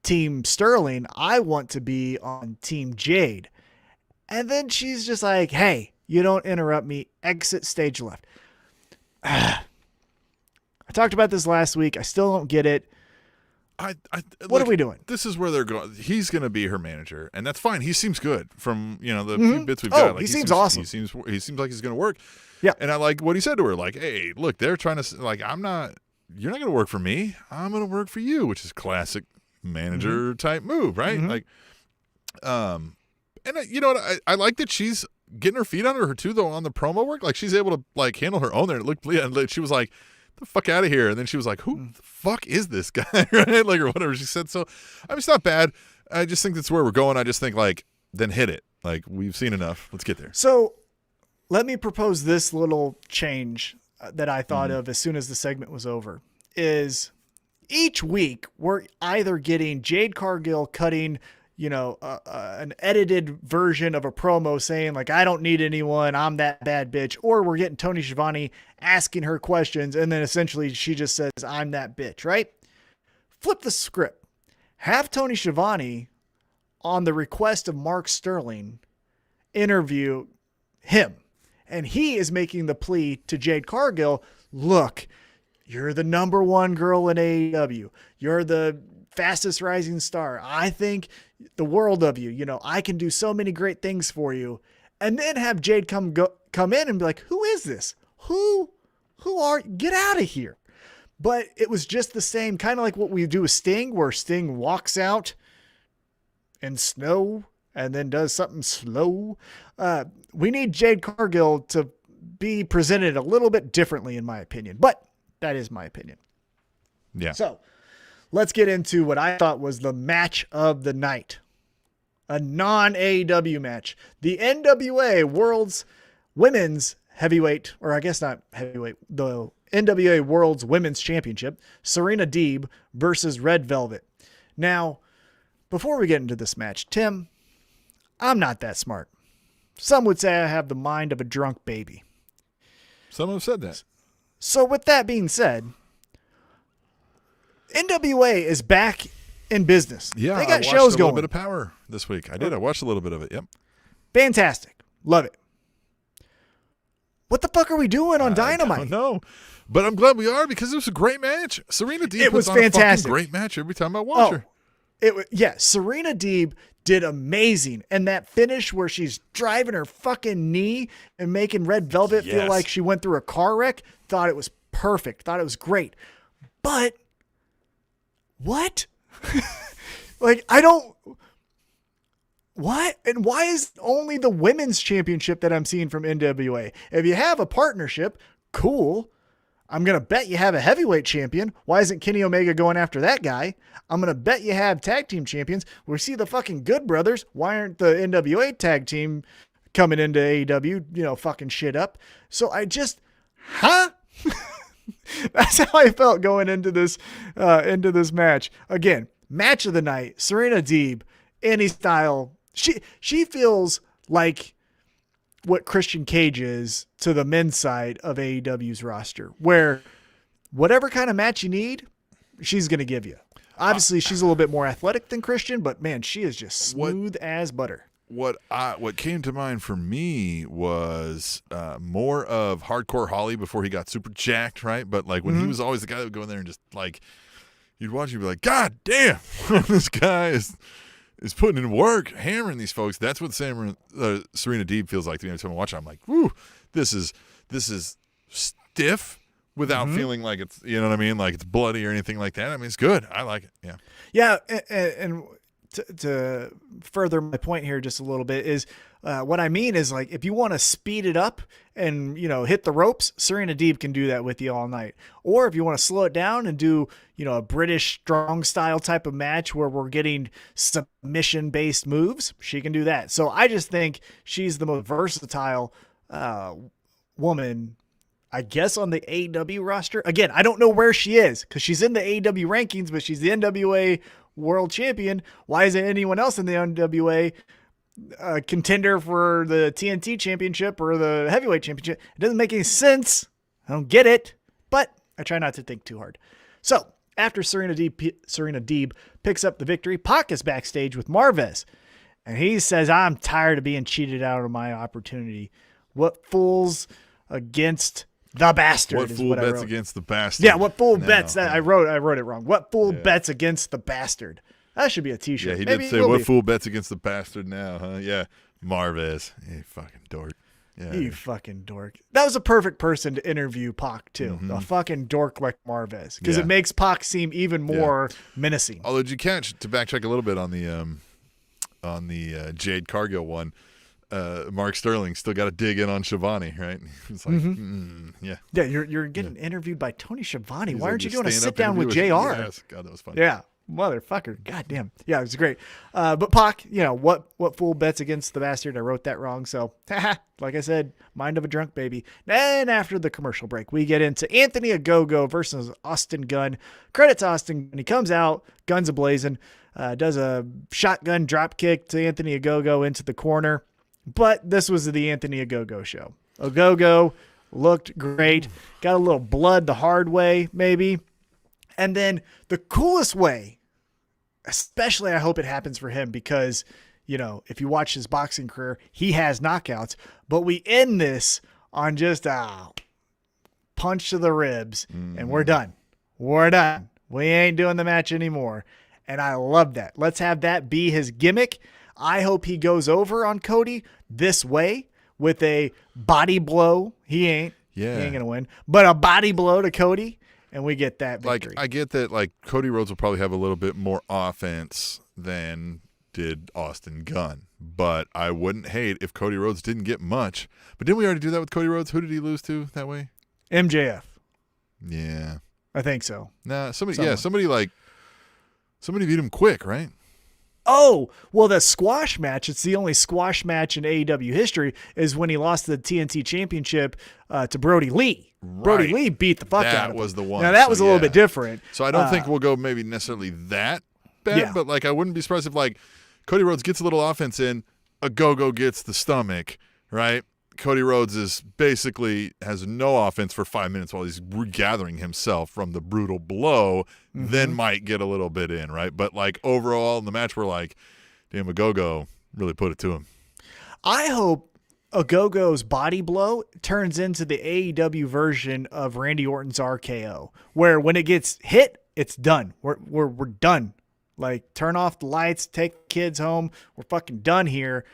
Team Sterling. I want to be on Team Jade. And then she's just like, hey, you don't interrupt me. Exit stage left. I talked about this last week. I still don't get it. What are we doing? This is where they're going. He's going to be her manager, and that's fine. He seems good from the few bits we've got. Like, he seems awesome. He seems like he's going to work. Yeah, and I like what he said to her. Like, hey, look, they're trying to like, you're not going to work for me. I'm going to work for you, which is classic manager type move, right? Like, and you know what? I like that she's getting her feet under her too, though, on the promo work. Like, she's able to like handle her own there. It looked, and she was like, the fuck out of here. And then she was like, who the fuck is this guy? Right? Like, or whatever she said. So, I mean, it's not bad. I just think that's where we're going. I just think, like, then hit it. Like, we've seen enough. Let's get there. So, let me propose this little change that I thought of as soon as the segment was over. Is each week, we're either getting Jade Cargill cutting, an edited version of a promo saying, like, I don't need anyone, I'm that bad bitch. Or we're getting Tony Schiavone asking her questions, and then essentially she just says, I'm that bitch, right? Flip the script. Have Tony Schiavone, on the request of Mark Sterling, interview him. And he is making the plea to Jade Cargill, look, you're the number one girl in AEW. You're the fastest rising star. I think the world of you. I can do so many great things for you. And then have Jade come in and be like, who is this? Who are, get out of here. But it was just the same, kind of like what we do with Sting, where Sting walks out in snow and then does something slow. We need Jade Cargill to be presented a little bit differently, in my opinion, but that is my opinion. Yeah. So let's get into what I thought was the match of the night. A non-AEW match. The NWA World's Women's Heavyweight, or I guess not heavyweight, the NWA World's Women's Championship, Serena Deeb versus Red Velvet. Now, before we get into this match, Tim, I'm not that smart. Some would say I have the mind of a drunk baby. Some have said that. So with that being said, NWA is back in business. Yeah, they got I watched shows a going. little bit of Power this week. I did. I watched a little bit of it. Yep. Fantastic. Love it. What the fuck are we doing on Dynamite? No, but I'm glad we are because it was a great match. Serena Deeb was puts on fantastic. a fucking great match every time I watch her. Serena Deeb did amazing. And that finish where she's driving her fucking knee and making Red Velvet feel like she went through a car wreck, thought it was perfect. Thought it was great. But what? Like, I don't... What? And why is only the women's championship that I'm seeing from NWA? If you have a partnership, cool. I'm going to bet you have a heavyweight champion. Why isn't Kenny Omega going after that guy? I'm going to bet you have tag team champions. We see the fucking Good Brothers. Why aren't the NWA tag team coming into AEW, fucking shit up? So I just, That's how I felt going into this match. Again, match of the night, Serena Deeb, any style. She feels like what Christian Cage is to the men's side of AEW's roster, where whatever kind of match you need, she's going to give you. Obviously, she's a little bit more athletic than Christian, but man, she is just smooth as butter. What came to mind for me was more of Hardcore Holly before he got super jacked, right? But like when he was always the guy that would go in there and just like, you'd watch, you'd be like, God damn, this guy is putting in work, hammering these folks. That's what Serena Deeb feels like to me every time I watch it. I'm like, woo, this is stiff without feeling like it's, you know what I mean? Like it's bloody or anything like that. I mean, it's good. I like it. Yeah. Yeah. And to further my point here just a little bit is what I mean is, like, if you want to speed it up and, hit the ropes, Serena Deeb can do that with you all night. Or if you want to slow it down and do, a British strong style type of match where we're getting submission based moves, she can do that. So I just think she's the most versatile woman, I guess, on the AEW roster. Again, I don't know where she is because she's in the AEW rankings, but she's the NWA World Champion. Why isn't anyone else in the NWA contender for the TNT Championship or the Heavyweight Championship? It doesn't make any sense. I don't get it, but I try not to think too hard. So after Serena Deeb picks up the victory, Pac is backstage with Marvez, and he says, "I'm tired of being cheated out of my opportunity. What fools against the bastard?" What fool bets against the bastard? Yeah, what fool bets? I wrote it wrong. What fool bets against the bastard? That should be a T-shirt. Yeah, he Maybe did say, "What fool bets against the bastard now?" Huh? Yeah, Marvez, you fucking dork. Yeah, you fucking dork. That was a perfect person to interview Pac too. A fucking dork like Marvez, because it makes Pac seem even more menacing. Although, did you catch, to backtrack a little bit on the Jade Cargill one? Mark Sterling still got to dig in on Shivani, right? It's like, yeah. You're getting interviewed by Tony Schiavone. Why aren't you doing a stand-up sit down with interview JR? Yes, God, that was funny. Yeah, motherfucker. Goddamn. Yeah, it was great. But Pac, what fool bets against the bastard? I wrote that wrong. So, like I said, mind of a drunk baby. Then after the commercial break, we get into Anthony Ogogo versus Austin Gunn. Credit to Austin Gunn. He comes out, guns a-blazing, does a shotgun drop kick to Anthony Ogogo into the corner. But this was the Anthony Ogogo show. Ogogo looked great. Got a little blood the hard way, maybe. And then the coolest way, especially I hope it happens for him because, if you watch his boxing career, he has knockouts. But we end this on just a punch to the ribs, and we're done. We're done. We ain't doing the match anymore. And I love that. Let's have that be his gimmick. I hope he goes over on Cody this way with a body blow. He ain't going to win, but a body blow to Cody, and we get that victory. Like, I get that, like, Cody Rhodes will probably have a little bit more offense than did Austin Gunn. But I wouldn't hate if Cody Rhodes didn't get much. But didn't we already do that with Cody Rhodes? Who did he lose to that way? MJF. Yeah. I think so. Nah, somebody beat him quick, right? Oh, well, the squash match, it's the only squash match in AEW history, is when he lost the TNT Championship to Brody Lee. Right. Brody Lee beat the fuck out of him. That was the one. Now, that was a little bit different. So I don't think we'll go maybe necessarily that bad, but like I wouldn't be surprised if like Cody Rhodes gets a little offense in, Ogogo gets the stomach, right? Cody Rhodes is basically has no offense for 5 minutes while he's regathering himself from the brutal blow, then might get a little bit in, right? But like overall in the match, we're like, damn, Ogogo really put it to him. I hope Ogogo's body blow turns into the AEW version of Randy Orton's RKO, where when it gets hit, it's done. We're done. Like, turn off the lights, take the kids home. We're fucking done here.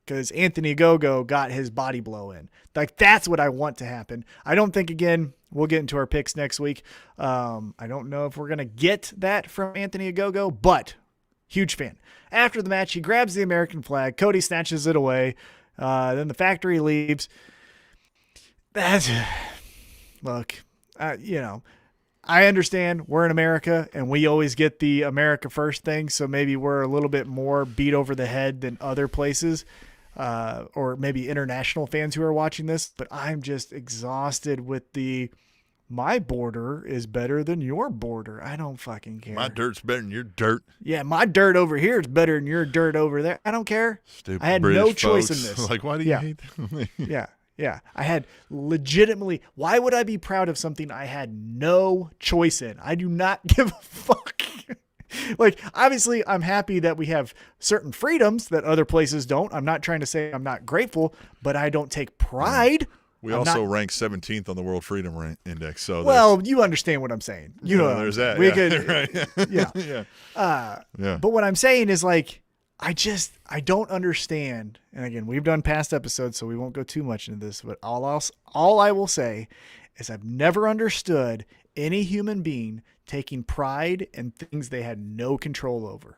Because Anthony Ogogo got his body blow in. Like, that's what I want to happen. I don't think, again, we'll get into our picks next week. I don't know if we're going to get that from Anthony Ogogo, but huge fan. After the match, he grabs the American flag. Cody snatches it away. Then the factory leaves. Look, I understand we're in America and we always get the America first thing. So maybe we're a little bit more beat over the head than other places. Or maybe international fans who are watching this, but I'm just exhausted with my border is better than your border. I don't fucking care. My dirt's better than your dirt. Yeah, my dirt over here is better than your dirt over there. I don't care. Stupid I had British no choice folks. in this. Like, why do you hate them? Yeah. I had legitimately, why would I be proud of something I had no choice in? I do not give a fuck. Like, obviously, I'm happy that we have certain freedoms that other places don't. I'm not trying to say I'm not grateful, but I don't take pride. We also rank 17th on the World Freedom Index. So well, you understand what I'm saying. There's that. We yeah. could, Right. yeah. But what I'm saying is, like, I don't understand. And again, we've done past episodes, so we won't go too much into this. But all I will say is I've never understood any human being taking pride in things they had no control over.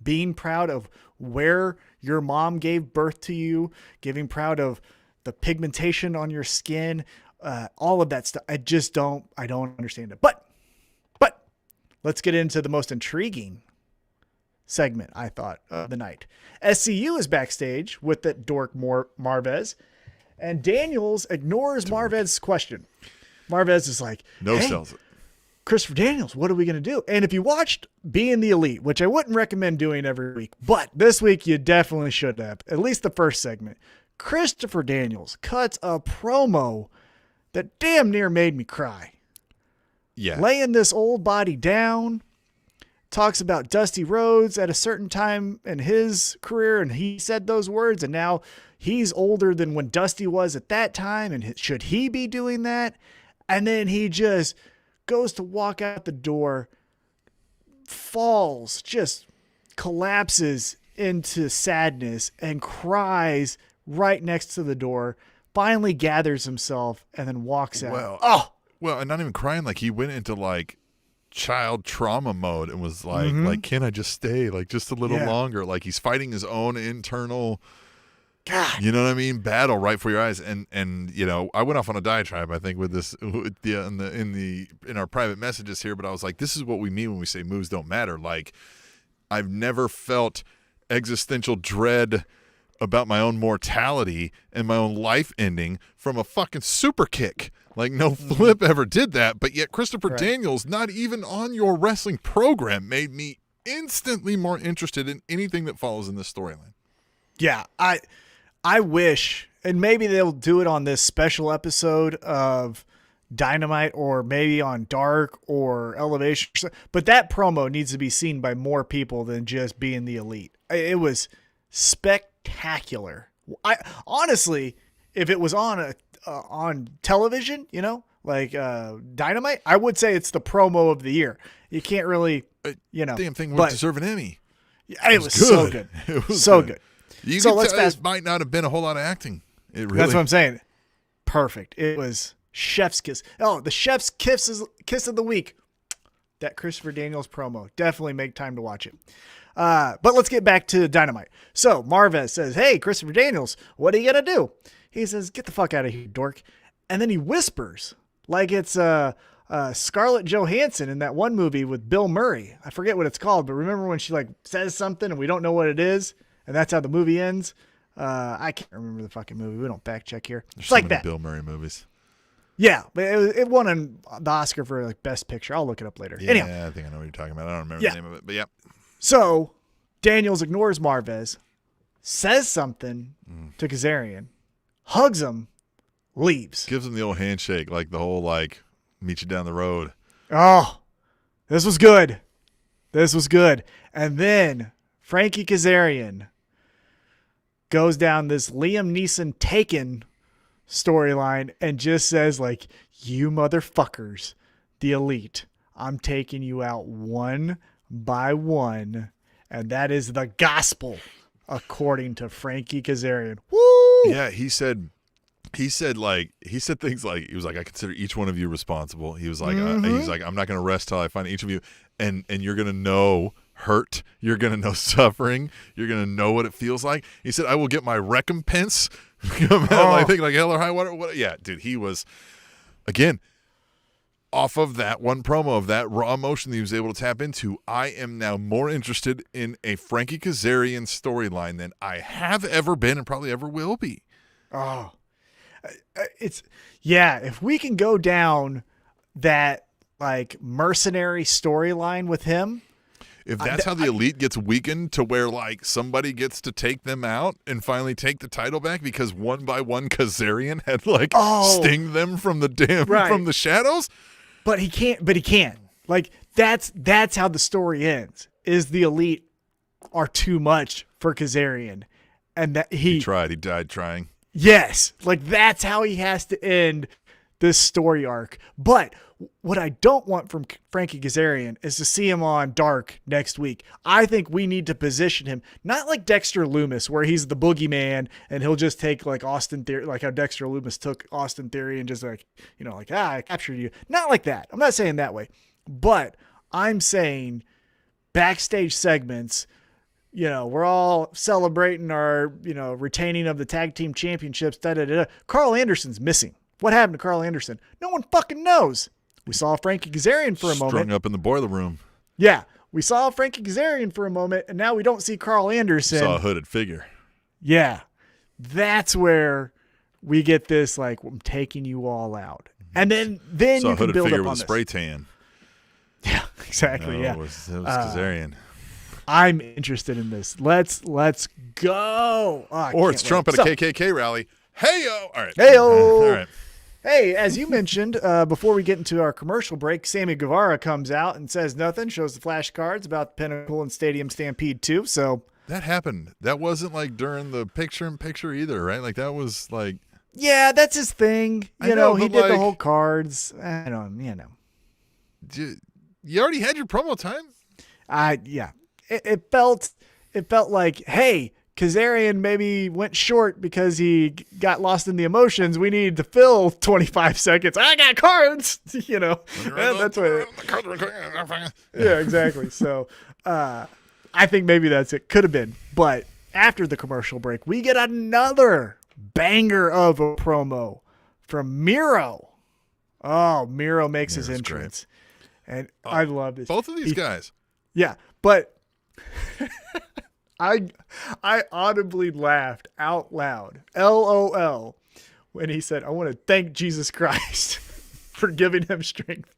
Being proud of where your mom gave birth to you, giving proud of the pigmentation on your skin, all of that stuff. I don't understand it. But let's get into the most intriguing segment, I thought, of the night. SCU is backstage with that dork Marvez, and Daniels ignores Marvez's question. Marvez is like, sells it. Christopher Daniels, what are we going to do? And if you watched Being the Elite, which I wouldn't recommend doing every week, but this week you definitely should have, at least the first segment, Christopher Daniels cuts a promo that damn near made me cry. Yeah. Laying this old body down, talks about Dusty Rhodes at a certain time in his career, and he said those words, and now he's older than when Dusty was at that time, and should he be doing that? And then he just goes to walk out the door, falls, just collapses into sadness and cries right next to the door, finally gathers himself and then walks out. Well, and not even crying. Like, he went into like child trauma mode and was like, can I just stay like just a little longer? Like, he's fighting his own internal, God, you know what I mean, battle right for your eyes. And I went off on a diatribe, I think, with this in our private messages here, but I was like, this is what we mean when we say moves don't matter. Like, I've never felt existential dread about my own mortality and my own life ending from a fucking super kick. Like, no flip ever did that, but yet Christopher Daniels, not even on your wrestling program, made me instantly more interested in anything that follows in this storyline. Yeah, I wish, and maybe they'll do it on this special episode of Dynamite or maybe on Dark or Elevation, but that promo needs to be seen by more people than just Being the Elite. It was spectacular. I honestly, if it was on television, like Dynamite, I would say it's the promo of the year. You can't really, damn thing would deserve an Emmy. It was so good. It was so good. You so let's tell it might not have been a whole lot of acting. It really, that's what I'm saying. Perfect. It was chef's kiss. Oh, the chef's kiss of the week. that Christopher Daniels promo. Definitely make time to watch it. But let's get back to Dynamite. So Marvez says, hey, Christopher Daniels, what are you going to do? He says, get the fuck out of here, dork. And then he whispers like it's Scarlett Johansson in that one movie with Bill Murray. I forget what it's called, but remember when she like says something and we don't know what it is? And that's how the movie ends. I can't remember the fucking movie. We don't fact check here. There's it's so like many that. Bill Murray movies. Yeah, but it won the Oscar for like Best Picture. I'll look it up later. Yeah, Anyhow, I think I know what you're talking about. I don't remember the name of it, but yeah. So Daniels ignores Marvez, says something to Kazarian, hugs him, leaves. Gives him the old handshake, like the whole like meet you down the road. Oh, this was good. This was good. And then Frankie Kazarian goes down this Liam Neeson Taken storyline and just says like, you motherfuckers, the Elite, I'm taking you out one by one. And that is the gospel, according to Frankie Kazarian. Woo! Yeah, he said things like, he was like, I consider each one of you responsible. He was like, he's like, I'm not going to rest till I find each of you. And you're going to know hurt. You're going to know suffering. You're going to know what it feels like. He said, I will get my recompense. I think like hell or high water. Yeah, dude, he was, again, off of that one promo of that raw emotion that he was able to tap into, I am now more interested in a Frankie Kazarian storyline than I have ever been and probably ever will be. Oh, if we can go down that like mercenary storyline with him. If that's how the Elite gets weakened to where like somebody gets to take them out and finally take the title back because one by one Kazarian had like sting them from the from the shadows. But he can't. Like that's how the story ends. Is the Elite are too much for Kazarian. And that he tried, he died trying. Yes. Like that's how he has to end this story arc. But what I don't want from Frankie Kazarian is to see him on Dark next week. I think we need to position him not like Dexter Lumis, where he's the boogeyman and he'll just take like Austin Theory, like how Dexter Lumis took Austin Theory and just like, like, I captured you. Not like that. I'm not saying that way, but I'm saying backstage segments. We're all celebrating our, retaining of the tag team championships. Carl Anderson's missing. What happened to Carl Anderson? No one fucking knows. We saw Frankie Kazarian for a moment. Strung up in the boiler room. Yeah. We saw Frankie Kazarian for a moment, and now we don't see Carl Anderson. Saw a hooded figure. Yeah. That's where we get this, like, I'm taking you all out. And then saw you can build up on with this. A spray tan. Yeah, exactly. No, yeah. It was Kazarian. I'm interested in this. Let's go. Oh, or it's Trump at a KKK rally. Hey-o. All right. Hey-o. All right. Hey, as you mentioned, before we get into our commercial break, Sammy Guevara comes out and says nothing, shows the flashcards about the Pinnacle and Stadium Stampede 2. So that happened. That wasn't like during the picture-in-picture either, right? Like that was like. Yeah, that's his thing. He did like, the whole cards. I don't, You already had your promo time. Yeah. It felt like, hey, Kazarian maybe went short because he got lost in the emotions. We need to fill 25 seconds. I got cards, That's what. Yeah, exactly. So I think maybe that's it. Could have been. But after the commercial break, we get another banger of a promo from Miro. Oh, Miro makes his entrance. Great. And I love this. Both of these guys. Yeah, but I audibly laughed out loud, LOL, when he said, I want to thank Jesus Christ for giving him strength.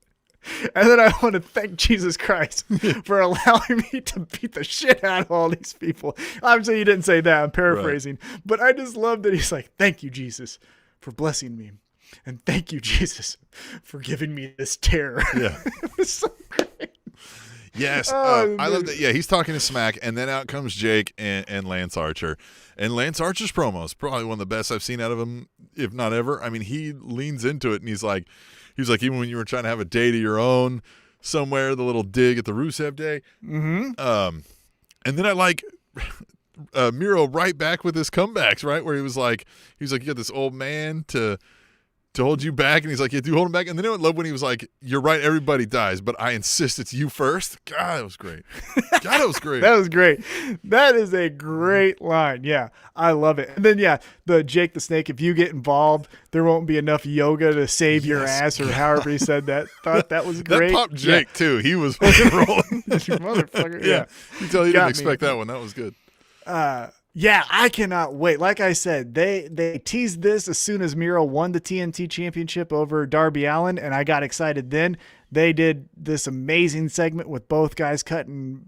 And then I want to thank Jesus Christ for allowing me to beat the shit out of all these people. Obviously, he didn't say that. I'm paraphrasing. Right. But I just love that he's like, thank you, Jesus, for blessing me. And thank you, Jesus, for giving me this terror. Yeah. It was so great. Yes, I love that. Yeah, he's talking to Smack, and then out comes Jake and Lance Archer. And Lance Archer's promo is probably one of the best I've seen out of him, if not ever. I mean, he leans into it, and he's like, even when you were trying to have a date of your own somewhere, the little dig at the Rusev Day. Mm-hmm. And then I like Miro right back with his comebacks, right, where he was like, you got this old man to to hold you back. And he's like, yeah, do hold him back. And then I love when he was like, you're right, everybody dies, but I insist it's you first. God, that was great. God, that was great. That was great. That is a great line. Yeah, I love it. And then, yeah, the Jake the Snake, if you get involved, there won't be enough yoga to save your ass, or however he said that. Thought that was great. That popped Jake, too. He was fucking rolling. Motherfucker. Yeah. You tell you didn't expect that one. That was good. Yeah, I cannot wait. Like I said, they teased this as soon as Miro won the TNT Championship over Darby Allin, and I got excited then. They did this amazing segment with both guys cutting,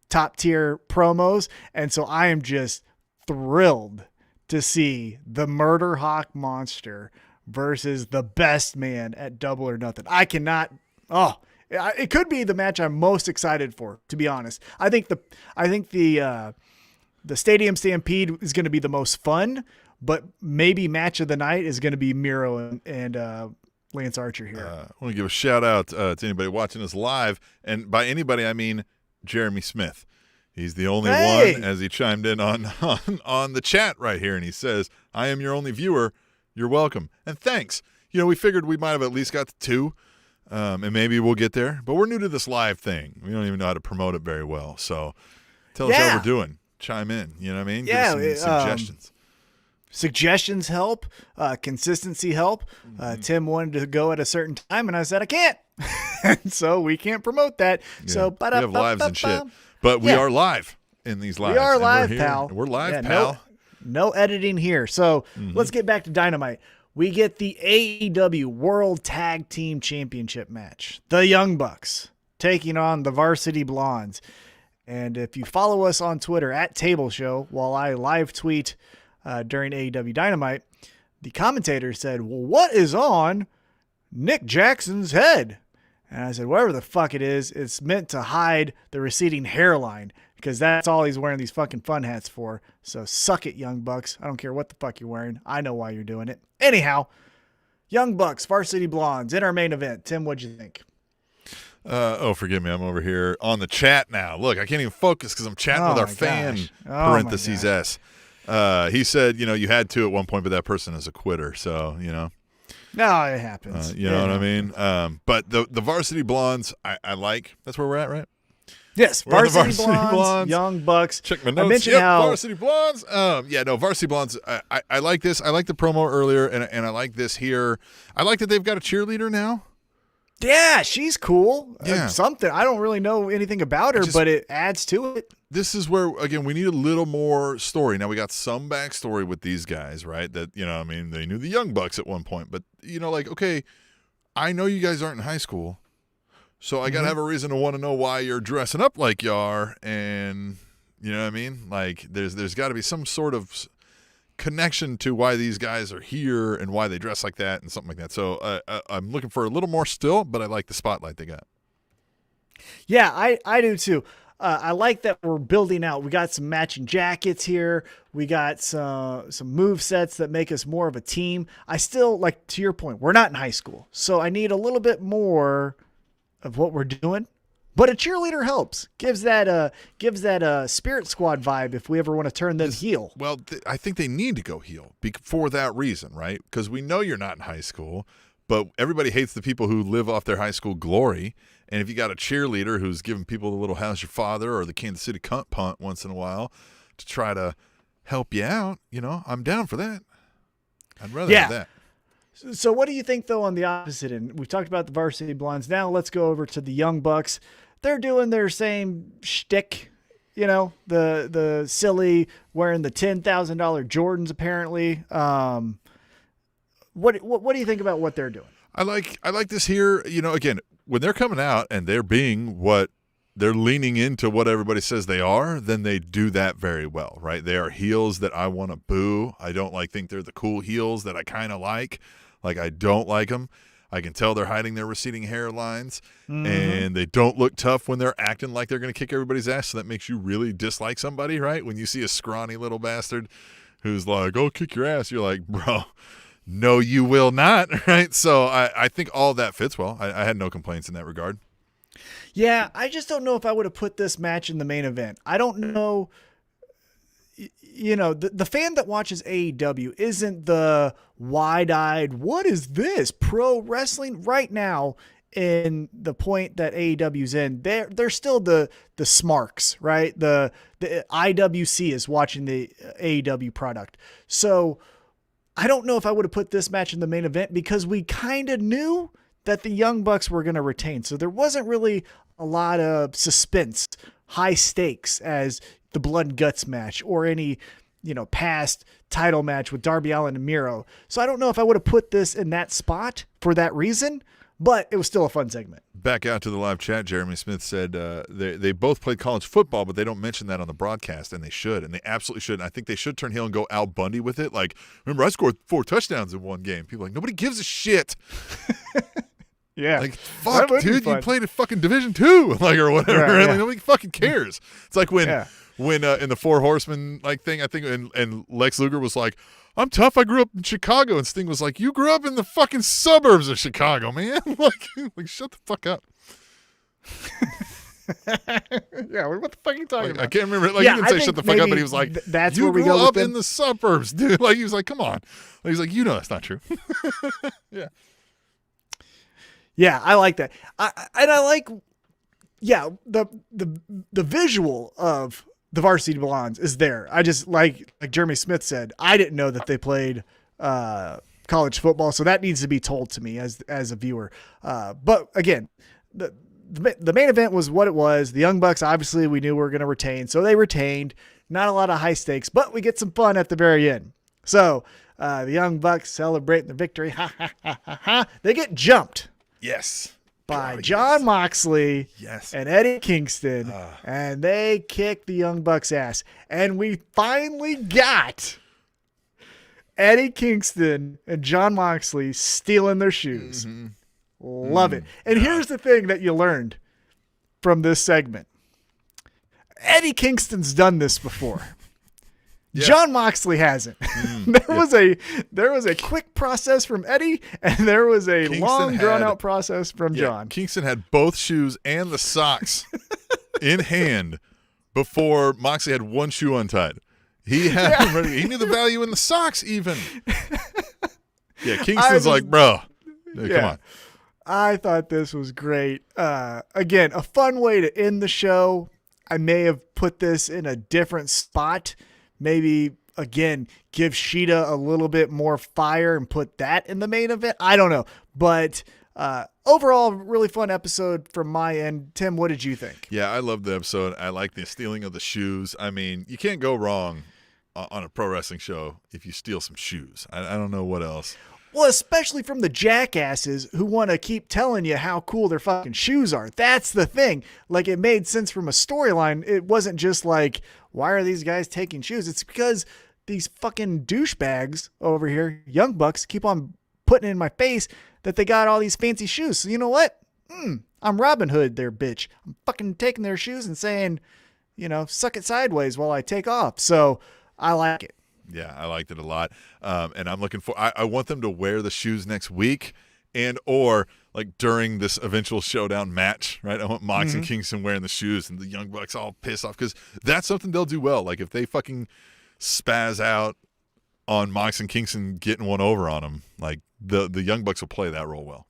top tier promos, and so I am just thrilled to see the Murder Hawk Monster versus the Best Man at Double or Nothing. I cannot. It could be the match I'm most excited for, to be honest. I think the Stadium Stampede is going to be the most fun, but maybe match of the night is going to be Miro and Lance Archer here. I want to give a shout out to anybody watching us live, and by anybody I mean Jeremy Smith. He's the only one, as he chimed in on the chat right here, and he says, "I am your only viewer. You're welcome, and thanks." We figured we might have at least got to 2, and maybe we'll get there. But we're new to this live thing. We don't even know how to promote it very well. So tell us how we're doing. Chime in, you know what I mean? Yeah, give us some suggestions. Suggestions help, consistency help. Tim wanted to go at a certain time, and I said I can't, and so we can't promote that. Yeah. So, we have lives and shit, but we are live in these lives. We are live, pal. We're live, pal. No editing here. So let's get back to Dynamite. We get the AEW World Tag Team Championship match. The Young Bucks taking on the Varsity Blondes. And if you follow us on Twitter at Table Show, while I live tweet during AEW Dynamite, the commentator said, well, what is on Nick Jackson's head? And I said, whatever the fuck it is, it's meant to hide the receding hairline, because that's all he's wearing these fucking fun hats for. So suck it, Young Bucks. I don't care what the fuck you're wearing. I know why you're doing it. Anyhow, Young Bucks, Varsity Blondes in our main event. Tim, what'd you think? Forgive me. I'm over here on the chat now. Look, I can't even focus because I'm chatting with our fan, parentheses S. He said, you had to at one point, but that person is a quitter. So, No, it happens. You know what I mean? But the Varsity Blondes, I like. That's where we're at, right? Yes, Varsity Blondes, Young Bucks. Check my notes. I mentioned how Varsity Blondes. Varsity Blondes. I like this. I like the promo earlier, and I like this here. I like that they've got a cheerleader now. Yeah, she's cool. Yeah. Something. I don't really know anything about her, but it adds to it. This is where, again, we need a little more story. Now, we got some backstory with these guys, right? That, they knew the Young Bucks at one point. But, okay, I know you guys aren't in high school, so I got to have a reason to want to know why you're dressing up like you are. And, you know what I mean? Like, there's got to be some sort of connection to why these guys are here and why they dress like that and something like that. So I'm looking for a little more still, but I like the spotlight they got. Yeah, I do too. I like that we're building out. We got some matching jackets here. We got some move sets that make us more of a team. I still, like, to your point, we're not in high school, so I need a little bit more of what we're doing. But a cheerleader helps. Gives that Spirit Squad vibe if we ever want to turn them heel. Well, I think they need to go heel for that reason, right? Because we know you're not in high school, but everybody hates the people who live off their high school glory. And if you got a cheerleader who's giving people the little "How's your father?" or the Kansas City cunt punt once in a while to try to help you out, I'm down for that. I'd rather have that. So what do you think, though, on the opposite end? We've talked about the Varsity Blondes. Now let's go over to the Young Bucks. They're doing their same shtick, the silly, wearing the $10,000 Jordans, apparently. What do you think about what they're doing? I like this here. Again, when they're coming out and they're being what they're leaning into what everybody says they are, then they do that very well, right? They are heels that I want to boo. I don't think they're the cool heels that I kind of like. Like, I don't like them. I can tell they're hiding their receding hairlines, and they don't look tough when they're acting like they're going to kick everybody's ass. So that makes you really dislike somebody, right? When you see a scrawny little bastard who's like, "Oh, kick your ass," you're like, "Bro, no, you will not," right? So I think all that fits well. I had no complaints in that regard. Yeah, I just don't know if I would have put this match in the main event. I don't know. the fan that watches AEW isn't the wide-eyed, what is this pro wrestling right now? In the point that AEW's in, they're still the smarks, right? The IWC is watching the AEW product. So I don't know if I would have put this match in the main event because we kind of knew that the Young Bucks were going to retain. So there wasn't really a lot of suspense, high stakes as the Blood and Guts match or any, past title match with Darby Allin and Miro. So I don't know if I would have put this in that spot for that reason. But it was still a fun segment. Back out to the live chat, Jeremy Smith said they both played college football, but they don't mention that on the broadcast, and they should, and they absolutely should. And I think they should turn heel and go Al Bundy with it. Like, remember, I scored 4 touchdowns in one game. People are like, nobody gives a shit. Yeah. Like, fuck, dude, you played at fucking Division II, like, or whatever. Right, yeah. Like, nobody fucking cares. It's like when in the Four Horsemen like thing, I think, and Lex Luger was like, I'm tough. I grew up in Chicago. And Sting was like, you grew up in the fucking suburbs of Chicago, man. like shut the fuck up. Yeah, what the fuck are you talking about? I can't remember. Like, he didn't say shut the fuck up, but he was like, that's you where we grew go up with in the suburbs, dude. Like, he was like, come on. Like, he's like, that's not true. Yeah. Yeah, I like that. I like, the visual of the Varsity Blondes is there. I just like Jeremy Smith said, I didn't know that they played college football, so that needs to be told to me as a viewer. But again, the main event was what it was. The Young Bucks, obviously, we knew we were going to retain, so they retained. Not a lot of high stakes, but we get some fun at the very end. So the Young Bucks celebrating the victory. Ha, ha, ha, ha, ha. They get jumped. Yes. By Jon Moxley and Eddie Kingston, and they kick the Young Bucks' ass. And we finally got Eddie Kingston and Jon Moxley stealing their shoes. Mm-hmm. Love it. And here's the thing that you learned from this segment. Eddie Kingston's done this before. Yeah. Jon Moxley hasn't. There was a quick process from Eddie, and there was a long, drawn-out process from Jon. Kingston had both shoes and the socks in hand before Moxley had one shoe untied. He had them ready. He knew the value in the socks even. Yeah, Kingston's like, bro, come on. I thought this was great. Again, a fun way to end the show. I may have put this in a different spot. Maybe, again, give Shida a little bit more fire and put that in the main event. I don't know. But overall, really fun episode from my end. Tim, what did you think? Yeah, I loved the episode. I like the stealing of the shoes. I mean, you can't go wrong on a pro wrestling show if you steal some shoes. I don't know what else. Well, especially from the jackasses who want to keep telling you how cool their fucking shoes are. That's the thing. Like, it made sense from a storyline. It wasn't just like, why are these guys taking shoes? It's because these fucking douchebags over here, Young Bucks, keep on putting in my face that they got all these fancy shoes. So you know what? I'm Robin Hood there, bitch. I'm fucking taking their shoes and saying, suck it sideways while I take off. So I like it. Yeah, I liked it a lot. And I'm looking for, I want them to wear the shoes next week or like during this eventual showdown match, right? I want Mox and Kingston wearing the shoes and the Young Bucks all pissed off because that's something they'll do well. Like if they fucking spaz out on Mox and Kingston getting one over on them, like the Young Bucks will play that role well.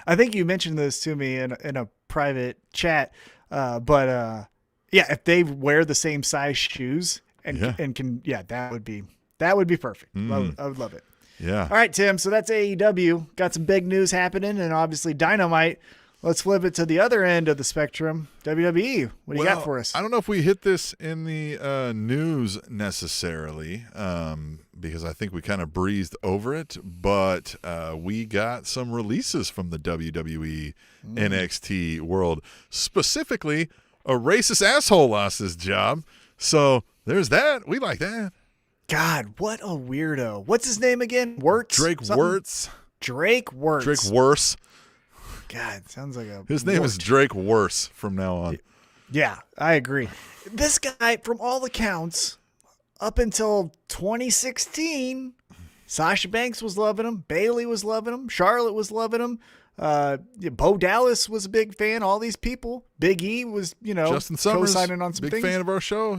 I think you mentioned this to me in a private chat, but if they wear the same size shoes and can, that would be perfect. I would love it. Yeah. All right, Tim. So that's AEW. Got some big news happening, and obviously Dynamite. Let's flip it to the other end of the spectrum. WWE. What do you got for us? I don't know if we hit this in the news necessarily, because I think we kind of breezed over it. But we got some releases from the WWE NXT world. Specifically, a racist asshole lost his job. So there's that. We like that. God, what a weirdo. What's his name again? Wirtz? Drake Wirtz. Drake Wirtz. Drake Worse. God, sounds like a His name is Drake Worse from now on. Yeah, I agree. This guy, from all accounts, up until 2016, Sasha Banks was loving him. Bayley was loving him. Charlotte was loving him. Bo Dallas was a big fan. All these people. Big E was, Justin Summers, co-signing on some big things. fan of our show.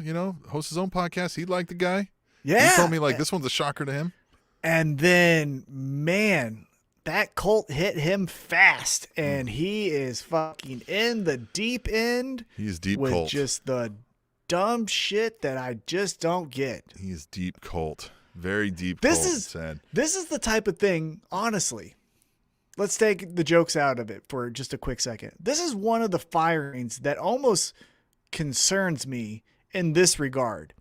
Hosts his own podcast. He liked the guy. Yeah, he told me this one's a shocker to him. And then, man, that cult hit him fast, and he is fucking in the deep end. He's deep with cult. Just the dumb shit that I just don't get. He is deep cult. Very deep This cult. is Sad. This is the type of thing, honestly. Let's take the jokes out of it for just a quick second. This is one of the firings that almost concerns me in this regard.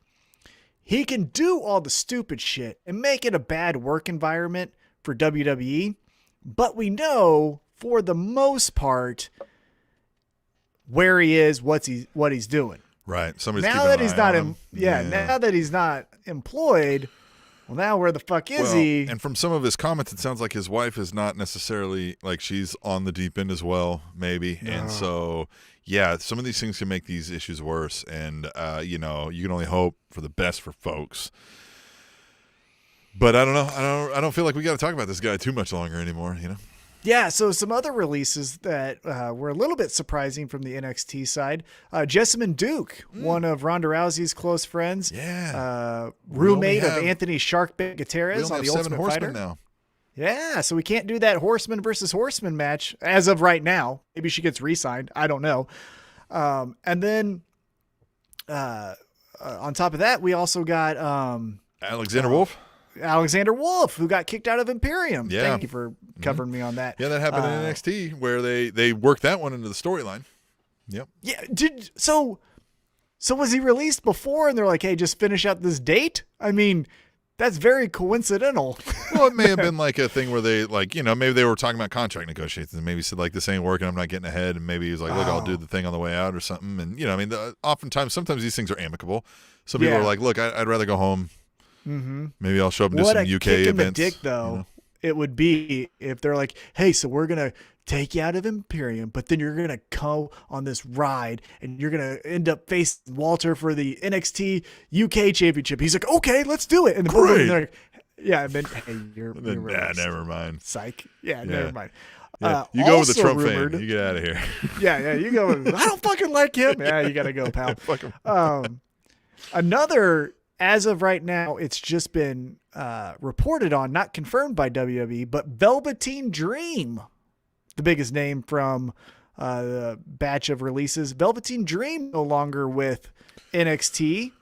He can do all the stupid shit and make it a bad work environment for WWE, but we know for the most part where he is, what he's doing. Right. Somebody's Now keeping that an he's eye not on him. now that he's not employed, well, now where the fuck is he? And from some of his comments, it sounds like his wife is not necessarily she's on the deep end as well, maybe. No. And so, yeah, some of these things can make these issues worse. And, you can only hope for the best for folks. But I don't know. I don't feel like we got to talk about this guy too much longer anymore, Yeah, so some other releases that were a little bit surprising from the NXT side. Jessamine Duke, one of Ronda Rousey's close friends. Yeah. Roommate of Anthony Sharkbait Gutierrez on the Ultimate Fighter. Now. Yeah, so we can't do that horseman versus horseman match as of right now. Maybe she gets re-signed. I don't know. And then on top of that, we also got Alexander Wolf. Alexander Wolf, who got kicked out of Imperium. Yeah. Thank you for covering me on that. Yeah, that happened in NXT where they worked that one into the storyline. Yep. Yeah. So was he released before and they're like, hey, just finish out this date? I mean, that's very coincidental. Well, it may have been a thing where they maybe they were talking about contract negotiations and maybe said this ain't working, I'm not getting ahead. And maybe he was like, look, I'll do the thing on the way out or something. And, oftentimes, sometimes these things are amicable. Some people are like, look, I'd rather go home. Mm-hmm. Maybe I'll show up and do some UK events. What a kick in the dick, though, it would be if they're like, hey, so we're going to take you out of Imperium, but then you're going to go on this ride and you're going to end up facing Walter for the NXT UK Championship. He's like, okay, let's do it. And the Great. Like, yeah, and then, hey, you're never mind. Psych. Yeah, never mind. Yeah. You go with the Trump rumored, fan. You get out of here. Yeah, you go. I don't fucking like him. Yeah, you got to go, pal. Fuck him. Another... As of right now, it's just been reported on, not confirmed by WWE, but Velveteen Dream, the biggest name from the batch of releases. Velveteen Dream no longer with NXT.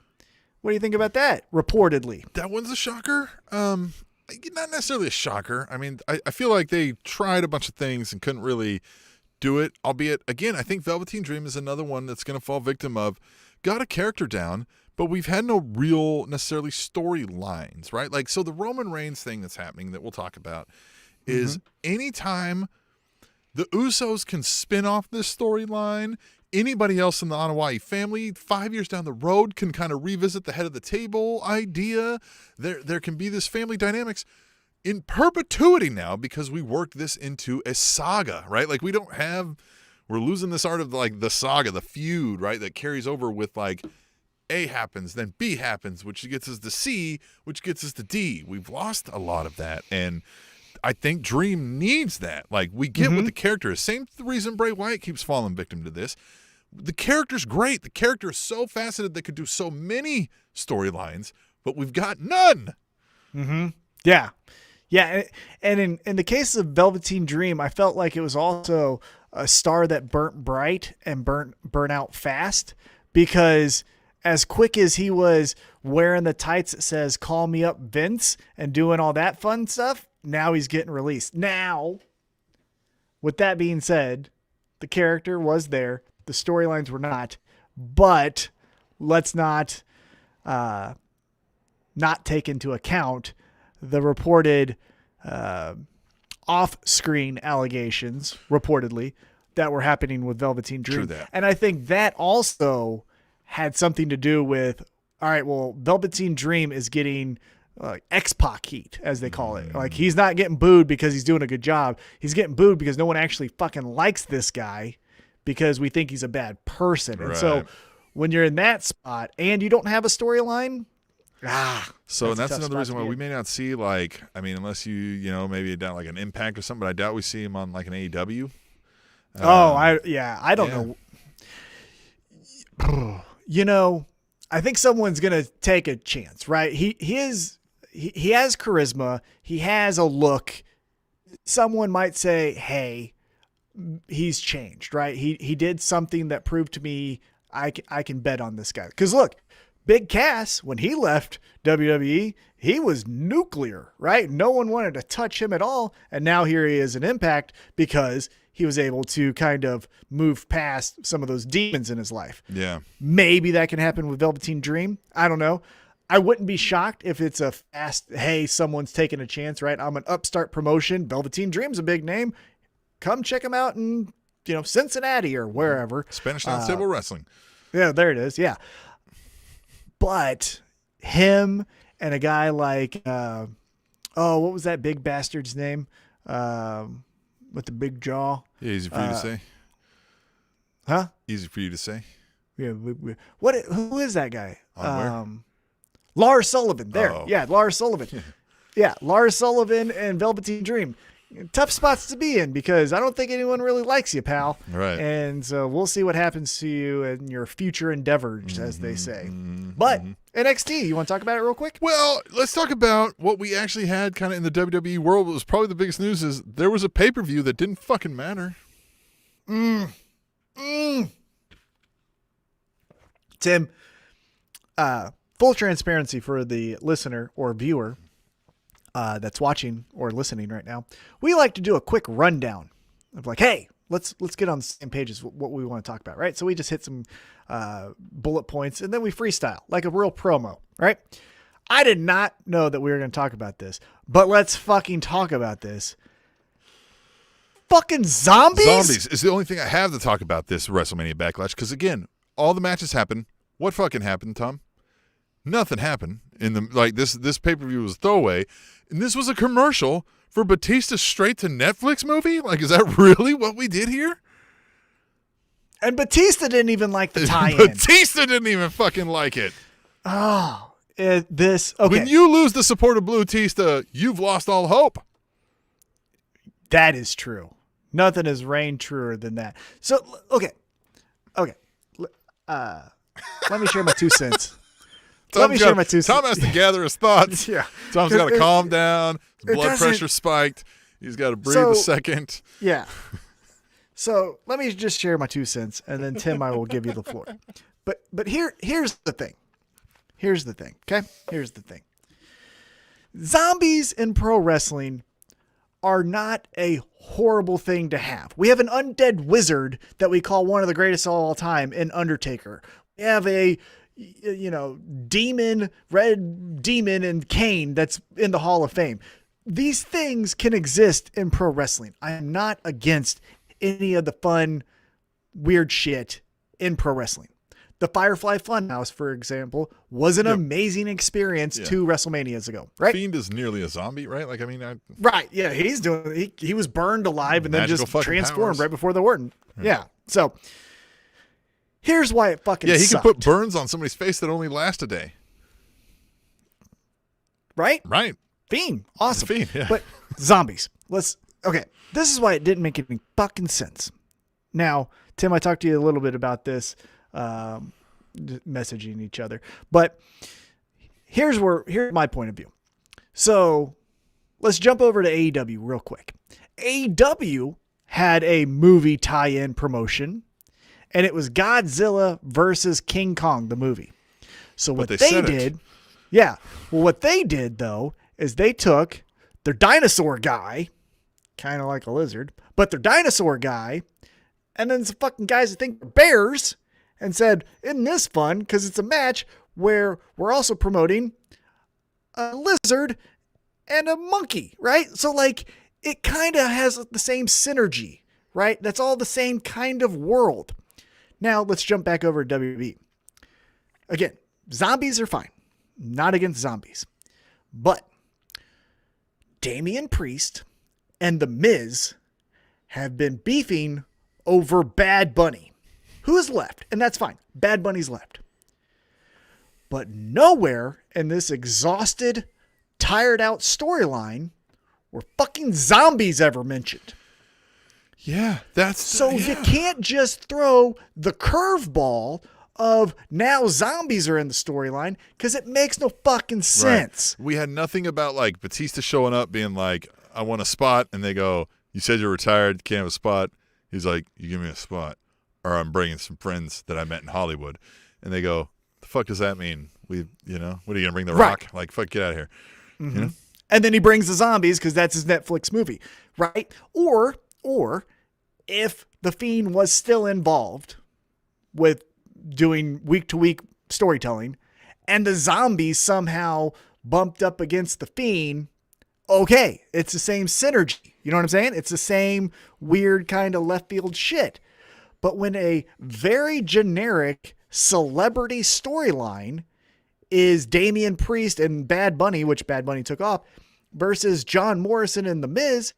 What do you think about that? Reportedly. That one's a shocker. Not necessarily a shocker. I mean, I feel like they tried a bunch of things and couldn't really do it, albeit, again, I think Velveteen Dream is another one that's going to fall victim of got a character down, but we've had no real necessarily storylines, right? So the Roman Reigns thing that's happening that we'll talk about is anytime the Usos can spin off this storyline, anybody else in the Anoa'i family 5 years down the road can kind of revisit the head of the table idea. There can be this family dynamics in perpetuity now because we worked this into a saga, right? We're losing this art of the saga, the feud, right? That carries over with A happens, then B happens, which gets us to C, which gets us to D. We've lost a lot of that. And I think Dream needs that. We get what the character is. Same reason Bray Wyatt keeps falling victim to this. The character's great. The character is so faceted they could do so many storylines, but we've got none. Mm-hmm. Yeah. Yeah. And in the case of Velveteen Dream, I felt like it was also a star that burnt bright and burnt out fast because as quick as he was wearing the tights that says, call me up Vince and doing all that fun stuff, now he's getting released. Now, with that being said, the character was there. The storylines were not, but let's not take into account the reported off-screen allegations, reportedly, that were happening with Velveteen Dream. True that. And I think that also had something to do with, all right, well, Velveteen Dream is getting X-Pac heat, as they call it. He's not getting booed because he's doing a good job. He's getting booed because no one actually fucking likes this guy because we think he's a bad person. Right. And so when you're in that spot and you don't have a storyline, So that's another reason why we may not see, like, I mean, unless you know, maybe down like an Impact or something, but I doubt we see him on like an AEW. I don't know. You know, I think someone's going to take a chance, right? He has charisma. He has a look. Someone might say, hey, he's changed, right? He did something that proved to me I can bet on this guy. Because look, Big Cass, when he left WWE, he was nuclear, right? No one wanted to touch him at all. And now here he is in Impact because he was able to kind of move past some of those demons in his life. Yeah. Maybe that can happen with Velveteen Dream. I don't know. I wouldn't be shocked if it's a fast, hey, someone's taking a chance, right? I'm an upstart promotion. Velveteen Dream's a big name. Come check him out in, Cincinnati or wherever. Spanish non-stable wrestling. Yeah, there it is. Yeah. But him and a guy like, what was that big bastard's name? With the big jaw. Yeah, easy for you to say. Huh? Easy for you to say. Yeah. Who is that guy? Where? Lars Sullivan. There. Oh. Yeah, Lars Sullivan. Yeah, Lars Sullivan and Velveteen Dream. Tough spots to be in because I don't think anyone really likes you, pal. Right. And so we'll see what happens to you in your future endeavors, as they say. But NXT, you want to talk about it real quick? Well, let's talk about what we actually had kind of in the WWE world. What was probably the biggest news is there was a pay-per-view that didn't fucking matter. Tim, full transparency for the listener or viewer that's watching or listening right now, we like to do a quick rundown of like, hey, let's get on the same page as what we want to talk about, right? So we just hit some bullet points and then we freestyle like a real promo, right? I did not know that we were going to talk about this, but let's fucking talk about this. Fucking zombies? Zombies is the only thing I have to talk about this WrestleMania Backlash because, again, all the matches happened. What fucking happened, Tom? Nothing happened. This pay-per-view was throwaway. And this was a commercial for Batista's straight-to-Netflix movie? Like, is that really what we did here? And Batista didn't even like the tie-in. Batista didn't even fucking like it. Oh, okay. When you lose the support of Blue Batista, you've lost all hope. That is true. Nothing has reigned truer than that. So, okay. Let me share my 2 cents. Tom has to gather his thoughts. Yeah. Tom's got to calm down. His blood pressure spiked. He's got to breathe a second. Yeah. So let me just share my 2 cents, and then Tim, I will give you the floor. But here's the thing. Okay? Here's the thing. Zombies in pro wrestling are not a horrible thing to have. We have an undead wizard that we call one of the greatest of all time in Undertaker. We have a red demon and Kane that's in the Hall of Fame. These things can exist in pro wrestling. I am not against any of the fun, weird shit in pro wrestling. The Firefly Funhouse, for example, was an amazing experience 2 WrestleManias ago, right? Fiend is nearly a zombie, right? Right. Yeah. He was burned alive and then just transformed right before the Orton. Yeah. So here's why it fucking he sucked. could put burns on somebody's face that only last a day. Right? Right. Fiend. Awesome. Fiend, yeah. But zombies. Okay. This is why it didn't make any fucking sense. Now, Tim, I talked to you a little bit about this, messaging each other, but here's my point of view. So let's jump over to AEW real quick. AEW had a movie tie-in promotion, and it was Godzilla versus King Kong, the movie. So what they did though is they took their dinosaur guy, kind of like a lizard, but their dinosaur guy, and then some fucking guys that think they're bears, and said, isn't this fun? Because it's a match where we're also promoting a lizard and a monkey, right? So it kind of has the same synergy, right? That's all the same kind of world. Now let's jump back over to WWE. Again, zombies are fine. Not against zombies. But Damian Priest and The Miz have been beefing over Bad Bunny. Who is left? And that's fine. Bad Bunny's left. But nowhere in this exhausted, tired out storyline were fucking zombies ever mentioned. Yeah, that's so you can't just throw the curveball of now zombies are in the storyline because it makes no fucking sense. Right. We had nothing about like Batista showing up being like, I want a spot, and they go, you said you're retired, you can't have a spot. He's like, you give me a spot, or I'm bringing some friends that I met in Hollywood. And they go, the fuck does that mean? What are you gonna bring, The Rock? Like, fuck, get out of here. Mm-hmm. You know? And then he brings the zombies because that's his Netflix movie, right? Or if the Fiend was still involved with doing week-to-week storytelling and the zombies somehow bumped up against the Fiend, okay, it's the same synergy. You know what I'm saying? It's the same weird kind of left field shit. But when a very generic celebrity storyline is Damian Priest and Bad Bunny, which Bad Bunny took off, versus John Morrison and The Miz,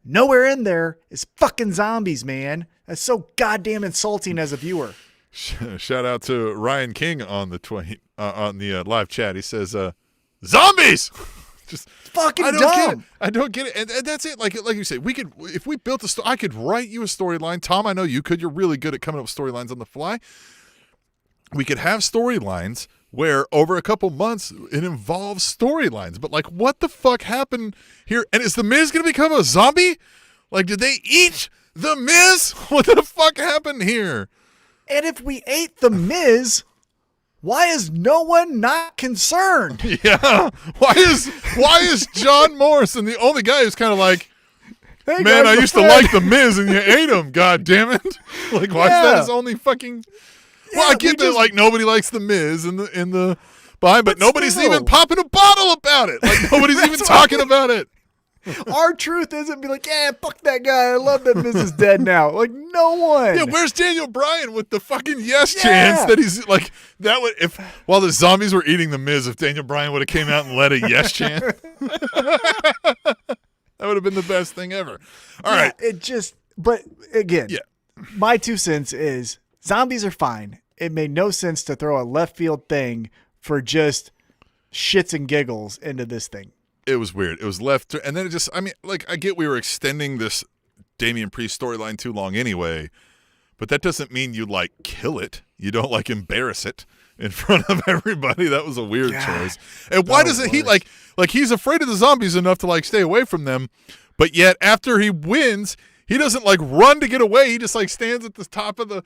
nowhere in there is fucking zombies, man. That's so goddamn insulting as a viewer. Shout out to Ryan King on the on the live chat. He says, "Zombies." Just fucking I don't dumb. Get it. I don't get it, and that's it. Like you say, we could if we built a story. I could write you a storyline. Tom, I know you could. You're really good at coming up with storylines on the fly. We could have storylines where over a couple months it involves storylines. But like, what the fuck happened here? And is the Miz gonna become a zombie? Like, did they eat the Miz? What the fuck happened here? And if we ate the Miz, why is no one not concerned? Yeah. Why is John Morrison the only guy who's kind of like, hey, man, guys, I used to like the Miz and you ate him, god damn it. Like, why is that his only fucking Well, I get that like nobody likes the Miz in the behind, but nobody's still. even popping a bottle about it. Like nobody's even talking about it. Our truth isn't be like, yeah, fuck that guy. I love that Miz is dead now. Like, no one. Yeah, where's Daniel Bryan with the fucking yes chance that he's like that would if while the zombies were eating the Miz, if Daniel Bryan would have came out and led a yes chant. That would have been the best thing ever. All right. But again, my 2 cents is zombies are fine. It made no sense to throw a left field thing for just shits and giggles into this thing. It was weird. It was left, and then it just, I mean, like, I get we were extending this Damian Priest storyline too long anyway, but that doesn't mean you, like, kill it. You don't, like, embarrass it in front of everybody. That was a weird choice. And why doesn't he, like, he's afraid of the zombies enough to, like, stay away from them, but yet after he wins, he doesn't, like, run to get away. He just, like, stands at the top of the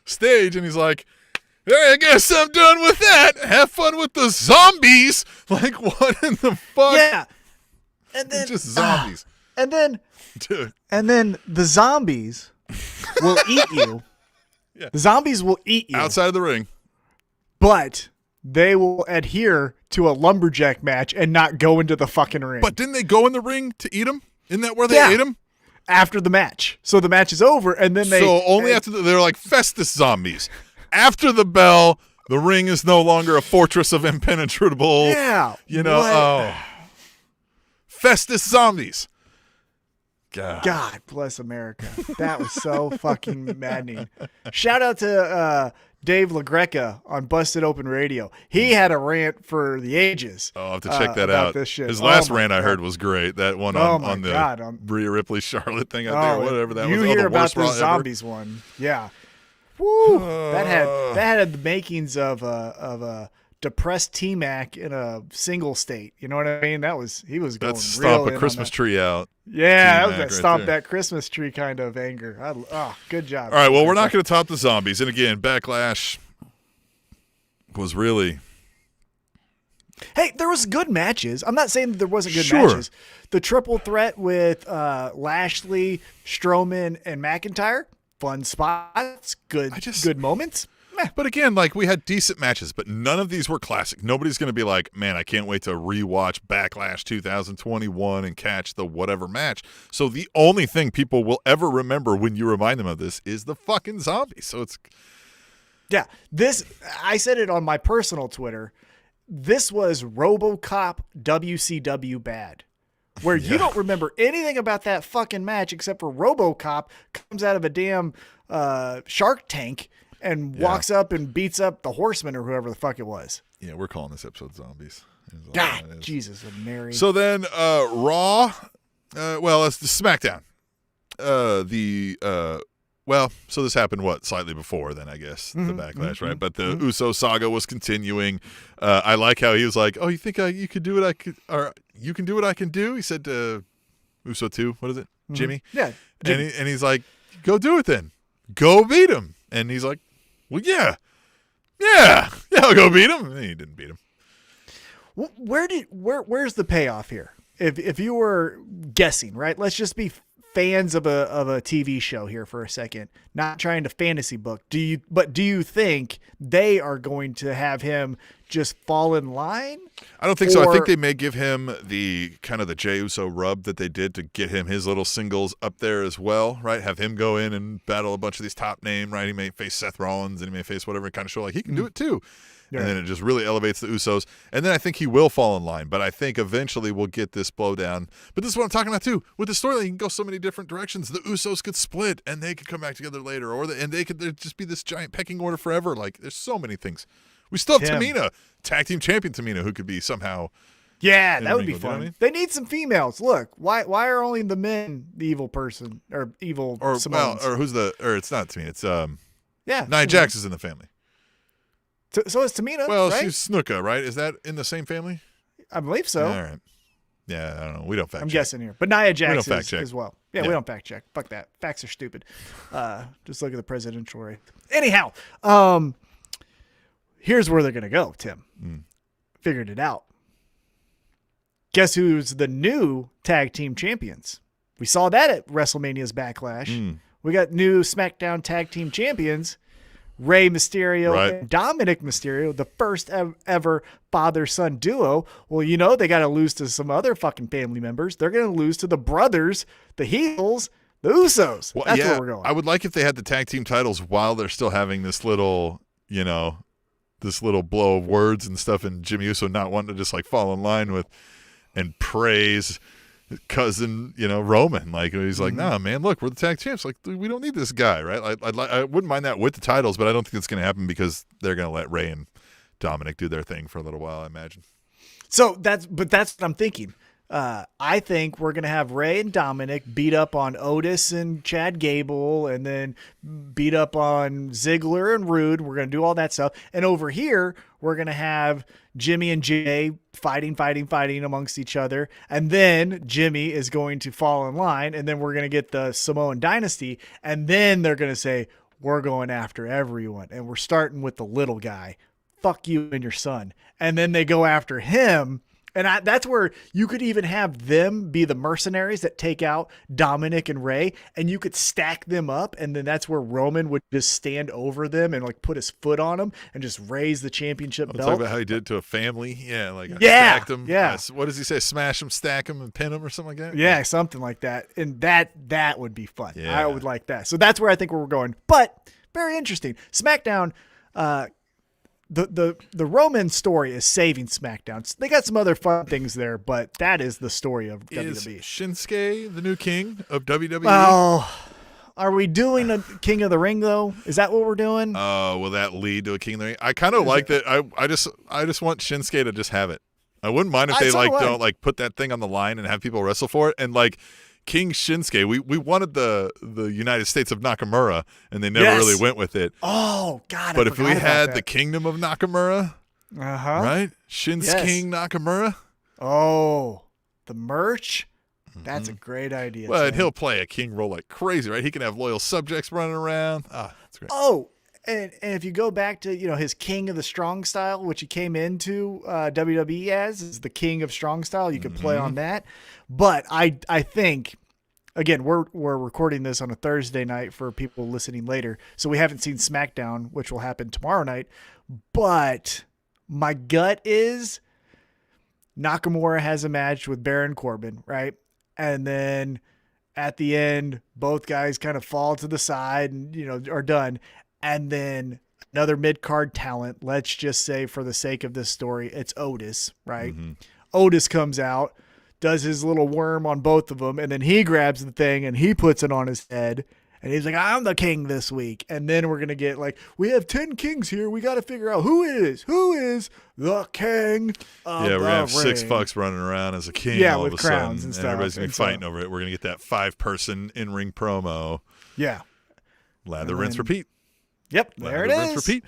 stage, and he's like, hey, I guess I'm done with that. Have fun with the zombies. Like, what in the fuck? Yeah. And then it's just zombies. And then Dude. And then the zombies will eat you. Yeah. The zombies will eat you. Outside of the ring. But they will adhere to a lumberjack match and not go into the fucking ring. But didn't they go in the ring to eat him? Isn't that where they ate him? After the match. So the match is over, and then they... So only after they're like Festus zombies. After the bell, the ring is no longer a fortress of impenetrable. Yeah. Festus zombies. God bless America. That was so fucking maddening. Shout out to Dave LaGreca on Busted Open Radio. He had a rant for the ages. Oh, I'll have to check that out. This shit. His last rant I heard was great. That one on God. the Rhea Ripley Charlotte thing out there, whatever that was. You hear the about worst the Raw zombies one. Yeah. Woo. That had the makings of a depressed T-Mac in a single state. You know what I mean? He was going That's real stomp a Christmas tree out. Yeah, that was that right stomp there. that Christmas tree kind of anger. Good job. All right, well, we're not going to top the zombies. And again, Backlash was really... Hey, there was good matches. I'm not saying that there wasn't good Sure. matches. The triple threat with Lashley, Strowman, and McIntyre, fun spots, good moments. But again, like, we had decent matches, but none of these were classic. Nobody's going to be like, man, I can't wait to rewatch Backlash 2021 and catch the whatever match. So the only thing people will ever remember when you remind them of this is the fucking zombies. So it's... Yeah, I said it on my personal Twitter. This was RoboCop WCW bad, where you don't remember anything about that fucking match except for RoboCop comes out of a damn shark tank and walks up and beats up the Horseman or whoever the fuck it was. Yeah, we're calling this episode Zombies. God, Jesus and Mary. So then Raw, it's the SmackDown. So this happened slightly before then, I guess, the Backlash, right? But the Uso saga was continuing. I like how he was like, "Oh, you think you could do what I could, or you can do what I can do?" He said to Uso 2, what is it, Jimmy? Yeah, Jimmy. And he's like, "Go do it then. Go beat him." And he's like, "Well, yeah, I'll go beat him." And he didn't beat him. Where's the payoff here? If you were guessing, right? Let's just be fans of a TV show here for a second, not trying to fantasy book. Do you think they are going to have him just fall in line? I don't think so. I think they may give him the kind of the Jey Uso rub that they did to get him his little singles up there as well, right? Have him go in and battle a bunch of these top name, right? He may face Seth Rollins and he may face whatever, kind of show like he can do it too. Yeah. And then it just really elevates the Usos. And then I think he will fall in line. But I think eventually we'll get this blowdown. But this is what I'm talking about too. With the storyline, you can go so many different directions. The Usos could split and they could come back together later. And they could just be this giant pecking order forever. Like, there's so many things. We still have Tamina, tag team champion Tamina, who could be somehow. Yeah, that would be fun. You know what I mean? They need some females. Look, why are only the men the evil person or evil Samoans? It's not Tamina. It's Nia Jax is in the family. So is Tamina, well, right? She's Snuka, right? Is that in the same family? I believe so. All right. Yeah, I don't know. We don't fact check. I'm guessing here. But Nia Jax fact check as well. Yeah, we don't fact check. Fuck that. Facts are stupid. Just look at the presidential rate. Anyhow, here's where they're going to go, Tim. Figured it out. Guess who's the new tag team champions? We saw that at WrestleMania's Backlash. We got new SmackDown tag team champions. Rey Mysterio and Dominic Mysterio, the first ever father-son duo. Well, they got to lose to some other fucking family members. They're going to lose to the brothers, the heels, the Usos. Well, that's where we're going. I would like if they had the tag team titles while they're still having this little, this little blow of words and stuff, and Jimmy Uso not wanting to just like fall in line with and praise cousin, Roman. Like, he's like, nah, man, look, we're the tag champs. Like, we don't need this guy, right? I wouldn't mind that with the titles, but I don't think it's going to happen because they're going to let Rey and Dominic do their thing for a little while, I imagine. So that's what I'm thinking. I think we're going to have Rey and Dominic beat up on Otis and Chad Gable and then beat up on Ziggler and Rude. We're going to do all that stuff. And over here, we're going to have Jimmy and Jay fighting amongst each other. And then Jimmy is going to fall in line. And then we're going to get the Samoan Dynasty. And then they're going to say, we're going after everyone. And we're starting with the little guy. Fuck you and your son. And then they go after him. And that's where you could even have them be the mercenaries that take out Dominic and Rey, and you could stack them up, and then that's where Roman would just stand over them and like put his foot on them and just raise the championship belt. Talk about how he did it to a family. Yeah, stacked them. Yeah. What does he say? Smash them, stack them, and pin them or something like that? Yeah, something like that. And that would be fun. Yeah. I would like that. So that's where I think we're going. But very interesting. SmackDown, The Roman story is saving SmackDown. They got some other fun things there, but that is the story of WWE. Is Shinsuke the new king of WWE? Oh, are we doing a King of the Ring though? Is that what we're doing? Will that lead to a King of the Ring? I kind of like that. I just want Shinsuke to just have it. I wouldn't mind if they don't put that thing on the line and have people wrestle for it. And like King Shinsuke, we wanted the United States of Nakamura, and they never really went with it. Oh God! But if we had the Kingdom of Nakamura, right? King Nakamura. Oh, the merch. That's a great idea. Well, and he'll play a king role like crazy, right? He can have loyal subjects running around. That's great. Oh, and if you go back to his King of the Strong Style, which he came into WWE as, is the King of Strong Style. You could play on that. But I think, again, we're recording this on a Thursday night for people listening later, so we haven't seen SmackDown, which will happen tomorrow night. But my gut is Nakamura has a match with Baron Corbin, right? And then at the end, both guys kind of fall to the side and are done. And then another mid-card talent, let's just say for the sake of this story, it's Otis, right? Otis comes out, does his little worm on both of them, and then he grabs the thing and he puts it on his head, And he's like, I'm the king this week. And then we're going to get like, we have 10 kings here. We got to figure out who is the king of we're going to have ring. 6 fucks running around as a king all with of a crowns sudden. and stuff. Everybody's going to be fighting over it. We're going to get that 5-person in-ring promo. Yeah. Lather, rinse, repeat. Yep, there it is. Rinse, repeat.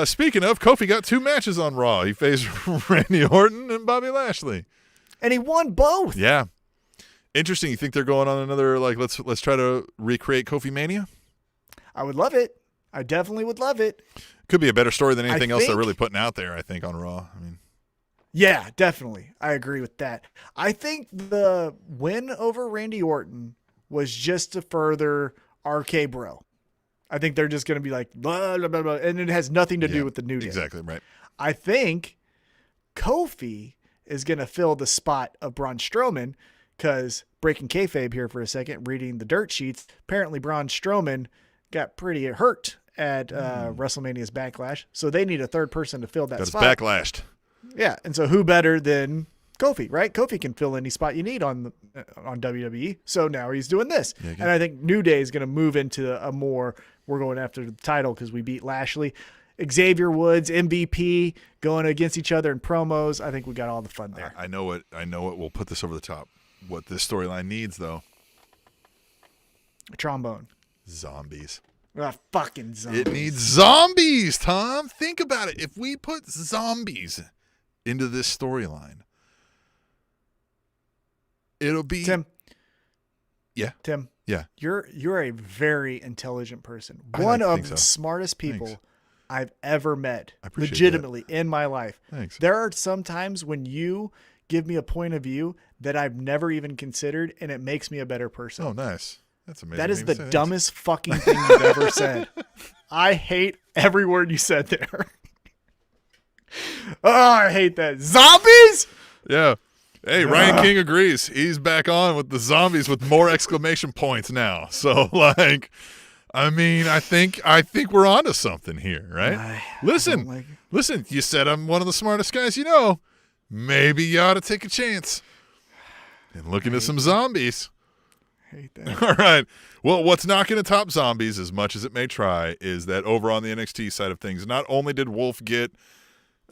Speaking of, Kofi got 2 matches on Raw. He faced Randy Orton and Bobby Lashley. And he won both. Yeah. Interesting. You think they're going on another, like, let's try to recreate Kofimania? I would love it. I definitely would love it. Could be a better story than anything else they're really putting out there, I think, on Raw. I mean, yeah, definitely. I agree with that. I think the win over Randy Orton was just to further RK Bro. I think they're just going to be like, blah, blah, blah, blah, and it has nothing to do with the New Day. Exactly, right. I think Kofi is going to fill the spot of Braun Strowman because, breaking kayfabe here for a second, reading the dirt sheets, apparently Braun Strowman got pretty hurt at WrestleMania's Backlash, so they need a third person to fill that spot. Got his backlashed. Yeah, and so who better than Kofi, right? Kofi can fill any spot you need on WWE, so now he's doing this. Yeah, and I think New Day is going to move into a more, we're going after the title because we beat Lashley. Xavier Woods, MVP, going against each other in promos. I think we got all the fun there. I know it will put this over the top. What this storyline needs, though. A trombone. Zombies. Fucking zombies. It needs zombies, Tom. Think about it. If we put zombies into this storyline, it'll be Tim. Yeah. Tim. Yeah. You're a very intelligent person. One of the smartest people I've ever met, legitimately, in my life. Thanks. There are some times when you give me a point of view that I've never even considered, and it makes me a better person. Oh, nice. That's amazing. That is the dumbest fucking thing you've ever said. I hate every word you said there. Oh, I hate that. Zombies? Yeah. Hey, Ryan King agrees. He's back on with the zombies with more exclamation points now. So, like, I mean, I think we're onto something here, right? Listen, you said I'm one of the smartest guys you know. Maybe you ought to take a chance and look into some zombies. Hate that. All right. Well, what's not going to top zombies, as much as it may try, is that over on the NXT side of things, not only did Wolf get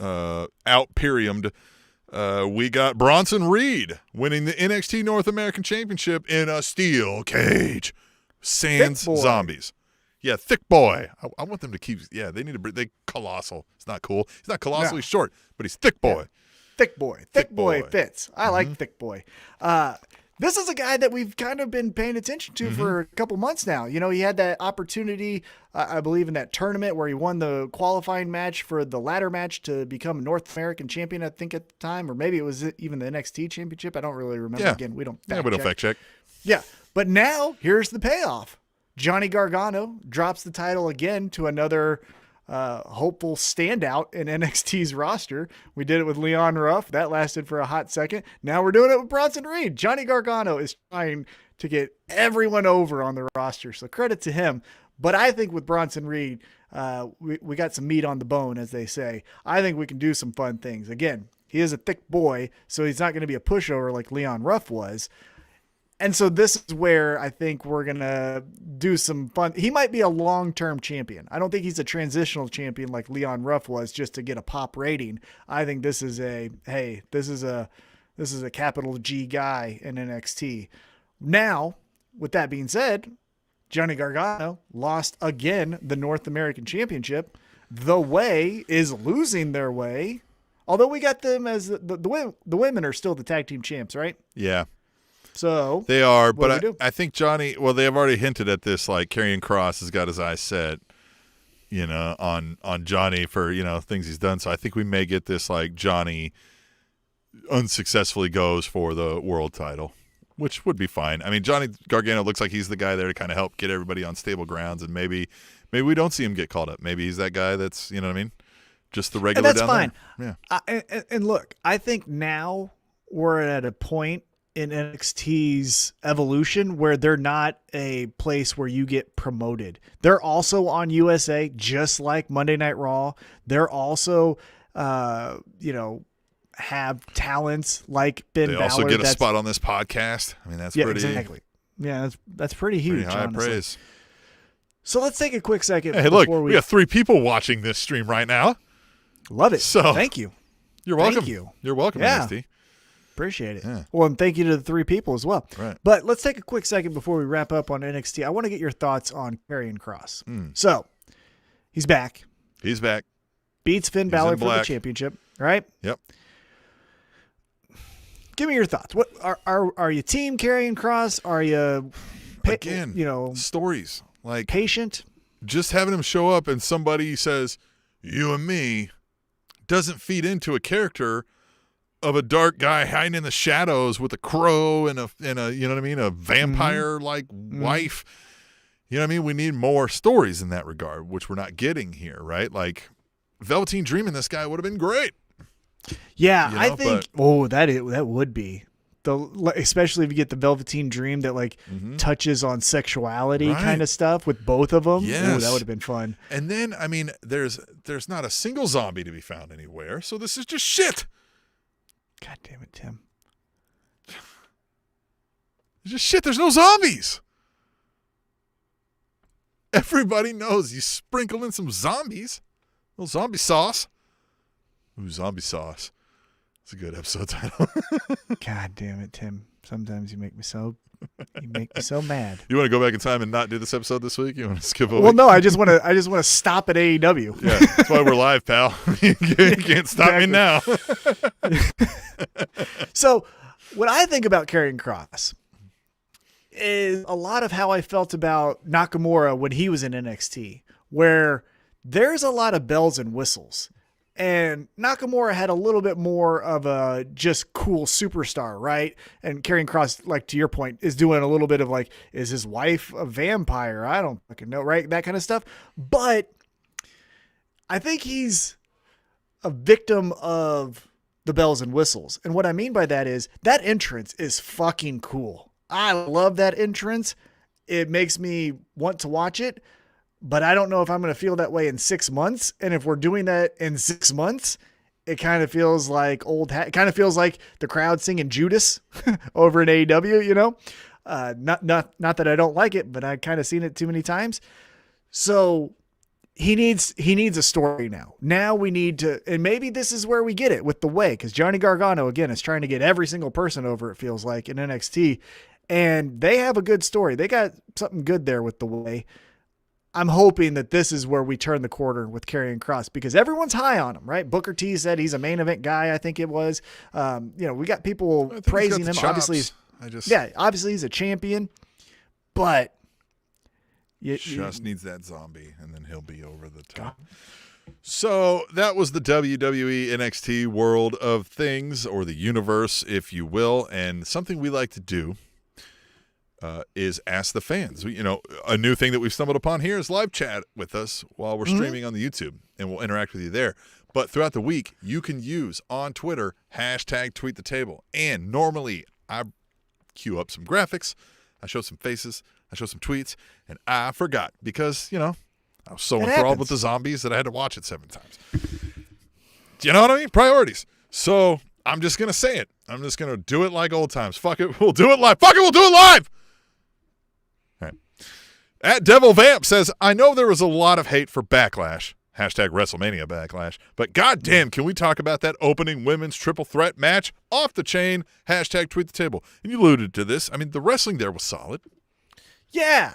out-periumed, we got Bronson Reed winning the NXT North American Championship in a steel cage. Sans zombies. Yeah, thick boy. I want them to keep. Yeah, they need to. They colossal. It's not cool. He's not colossally short, but he's thick boy. Yeah. Thick boy. Thick boy fits. I like thick boy. This is a guy that we've kind of been paying attention to for a couple months now. You know, he had that opportunity, I believe, in that tournament where he won the qualifying match for the ladder match to become North American champion, I think, at the time. Or maybe it was even the NXT championship. I don't really remember. Yeah. Again, we don't fact check. Yeah. But now, here's the payoff. Johnny Gargano drops the title again to another hopeful standout in NXT's roster. We did it with Leon Ruff. That lasted for a hot second. Now we're doing it with Bronson Reed. Johnny Gargano is trying to get everyone over on the roster, so credit to him. But I think with Bronson Reed, we got some meat on the bone, as they say. I think we can do some fun things. Again, he is a thick boy, so he's not going to be a pushover like Leon Ruff was. And so this is where I think we're going to do some fun. He might be a long-term champion. I don't think he's a transitional champion like Leon Ruff was just to get a pop rating. I think this is this is a capital G guy in NXT. Now, with that being said, Johnny Gargano lost again the North American Championship. The Way is losing their way. Although we got them as the women are still the tag team champs, right? Yeah. So they are, but I think Johnny. Well, they have already hinted at this. Like Karrion Kross has got his eyes set, on Johnny for things he's done. So I think we may get this like Johnny unsuccessfully goes for the world title, which would be fine. I mean, Johnny Gargano looks like he's the guy there to kind of help get everybody on stable grounds, and maybe we don't see him get called up. Maybe he's that guy that's what I mean, just the regular. And that's down fine. There. Yeah. And look, I think now we're at a point in NXT's evolution where they're not a place where you get promoted. They're also on USA, just like Monday Night Raw. They're also, have talents like Ben Balor. They also get a spot on this podcast. I mean, that's pretty. Exactly. Yeah, that's pretty huge. Pretty high honestly. praise. So let's take a quick second. Hey, look, we got 3 people watching this stream right now. Love it. So thank you. You're welcome. Thank you. You're welcome, Yeah. NXT. Appreciate it. Yeah. Well, and thank you to the 3 people as well. Right. But let's take a quick second before we wrap up on NXT. I want to get your thoughts on Karrion Kross. So he's back. He's back. Beats Finn Balor for the championship, right? Yep. Give me your thoughts. What are you team Karrion Kross? Are you stories like patient? Just having him show up and somebody says, "You and me," doesn't feed into a character of a dark guy hiding in the shadows with a crow and a you know what I mean, a vampire like wife. You know what I mean? We need more stories in that regard, which we're not getting here, right? Like Velveteen Dream in this guy would have been great. Yeah, I think that would be. Especially if you get the Velveteen Dream that touches on sexuality kind of stuff with both of them. Yes. Ooh, that would have been fun. And then, I mean, there's not a single zombie to be found anywhere, so this is just shit. God damn it, Tim. It's just shit. There's no zombies. Everybody knows you sprinkle in some zombies. A little zombie sauce. Ooh, zombie sauce. It's a good episode title. God damn it, Tim. Sometimes you make me so mad. You want to go back in time and not do this episode this week? You want to skip a week? Well, no, I just want to stop at AEW. Yeah, that's why we're live, pal. You can't stop me now. So, what I think about Karrion Kross is a lot of how I felt about Nakamura when he was in NXT, where there's a lot of bells and whistles. And Nakamura had a little bit more of a just cool superstar, right? And Karrion Kross, like to your point, is doing a little bit of like, is his wife a vampire? I don't fucking know, right? That kind of stuff. But I think he's a victim of the bells and whistles. And what I mean by that is that entrance is fucking cool. I love that entrance. It makes me want to watch it. But I don't know if I'm going to feel that way in 6 months. And if we're doing that in 6 months, it kind of feels like it kind of feels like the crowd singing Judas over in AEW, you know, not that I don't like it, but I kind of seen it too many times. So he needs a story now. Now we need to, and maybe this is where we get it with the way, because Johnny Gargano, again, is trying to get every single person over, it feels like, in NXT. And they have a good story. They got something good there with the way. I'm hoping that this is where we turn the corner with Karrion Kross, because everyone's high on him, right? Booker T said he's a main event guy. I think it was, we got people praising him. Obviously, obviously he's a champion, but just needs that zombie and then he'll be over the top. So that was the WWE NXT world of things, or the universe, if you will. And something we like to do is ask the fans. A new thing that we've stumbled upon here is live chat with us while we're streaming on the YouTube, and we'll interact with you there. But throughout the week, you can use on Twitter #TweetTheTable. And normally I queue up some graphics, I show some faces, I show some tweets, and I forgot because, I was so enthralled with the zombies that I had to watch it 7 times. Do you know what I mean? Priorities. So I'm just going to say it. I'm just going to do it like old times. Fuck it. We'll do it live. Fuck it. We'll do it live. All right. At Devil Vamp says, I know there was a lot of hate for Backlash. #WrestleMania Backlash. But goddamn, can we talk about that opening women's triple threat match? Off the chain. #TweetTheTable. And you alluded to this. I mean, the wrestling there was solid. Yeah.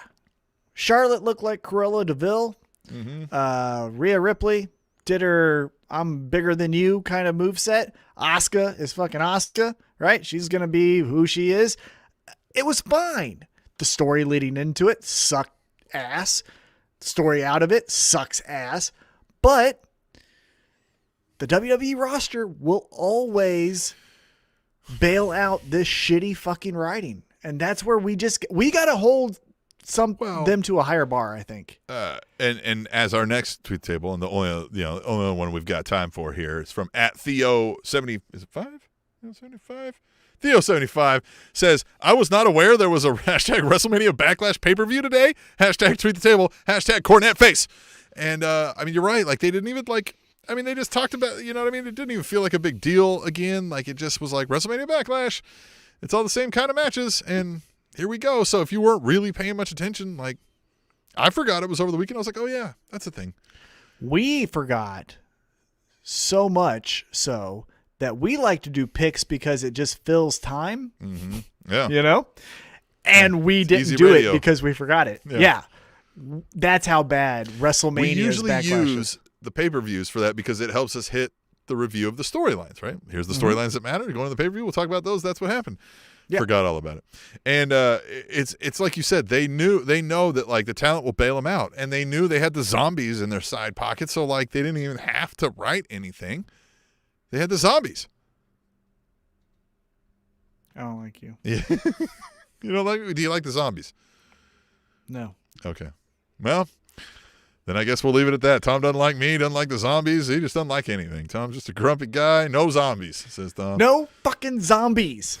Charlotte looked like Cruella DeVille. Rhea Ripley did her I'm bigger than you kind of moveset. Asuka is fucking Asuka, right? She's going to be who she is. It was fine. The story leading into it sucked ass. The story out of it sucks ass. But the WWE roster will always bail out this shitty fucking writing. And that's where we got to hold them to a higher bar, I think. And as our next tweet table, and the only one we've got time for here, is from at Theo70. Is it 5? 75? Theo75 says, I was not aware there was a #WrestleMania Backlash pay-per-view today. #TweetTheTable. #CornetteFace. And you're right. Like, they didn't even they just talked about, It didn't even feel like a big deal again. Like, it just was like WrestleMania Backlash. It's all the same kind of matches, and here we go. So if you weren't really paying much attention, I forgot it was over the weekend. I was like, oh, yeah, that's a thing. We forgot so much so that we like to do picks because it just fills time. Mm-hmm. Yeah. You know? And we didn't do it because we forgot it. Yeah. That's how bad WrestleMania's Backlash is. We usually use the pay-per-views for that because it helps us hit the review of the storylines, right? Here's the storylines that matter. You're going to the pay-per-view. We'll talk about those. That's what happened. Yeah. Forgot all about it. And it's like you said, they know that like the talent will bail them out, and they knew they had the zombies in their side pockets, so like they didn't even have to write anything. They had the zombies. I don't like you. Yeah. You don't like? Do you like the zombies? No. Okay. Well, then I guess we'll leave it at that. Tom doesn't like me. Doesn't like the zombies. He just doesn't like anything. Tom's just a grumpy guy. No zombies, says Tom. No fucking zombies.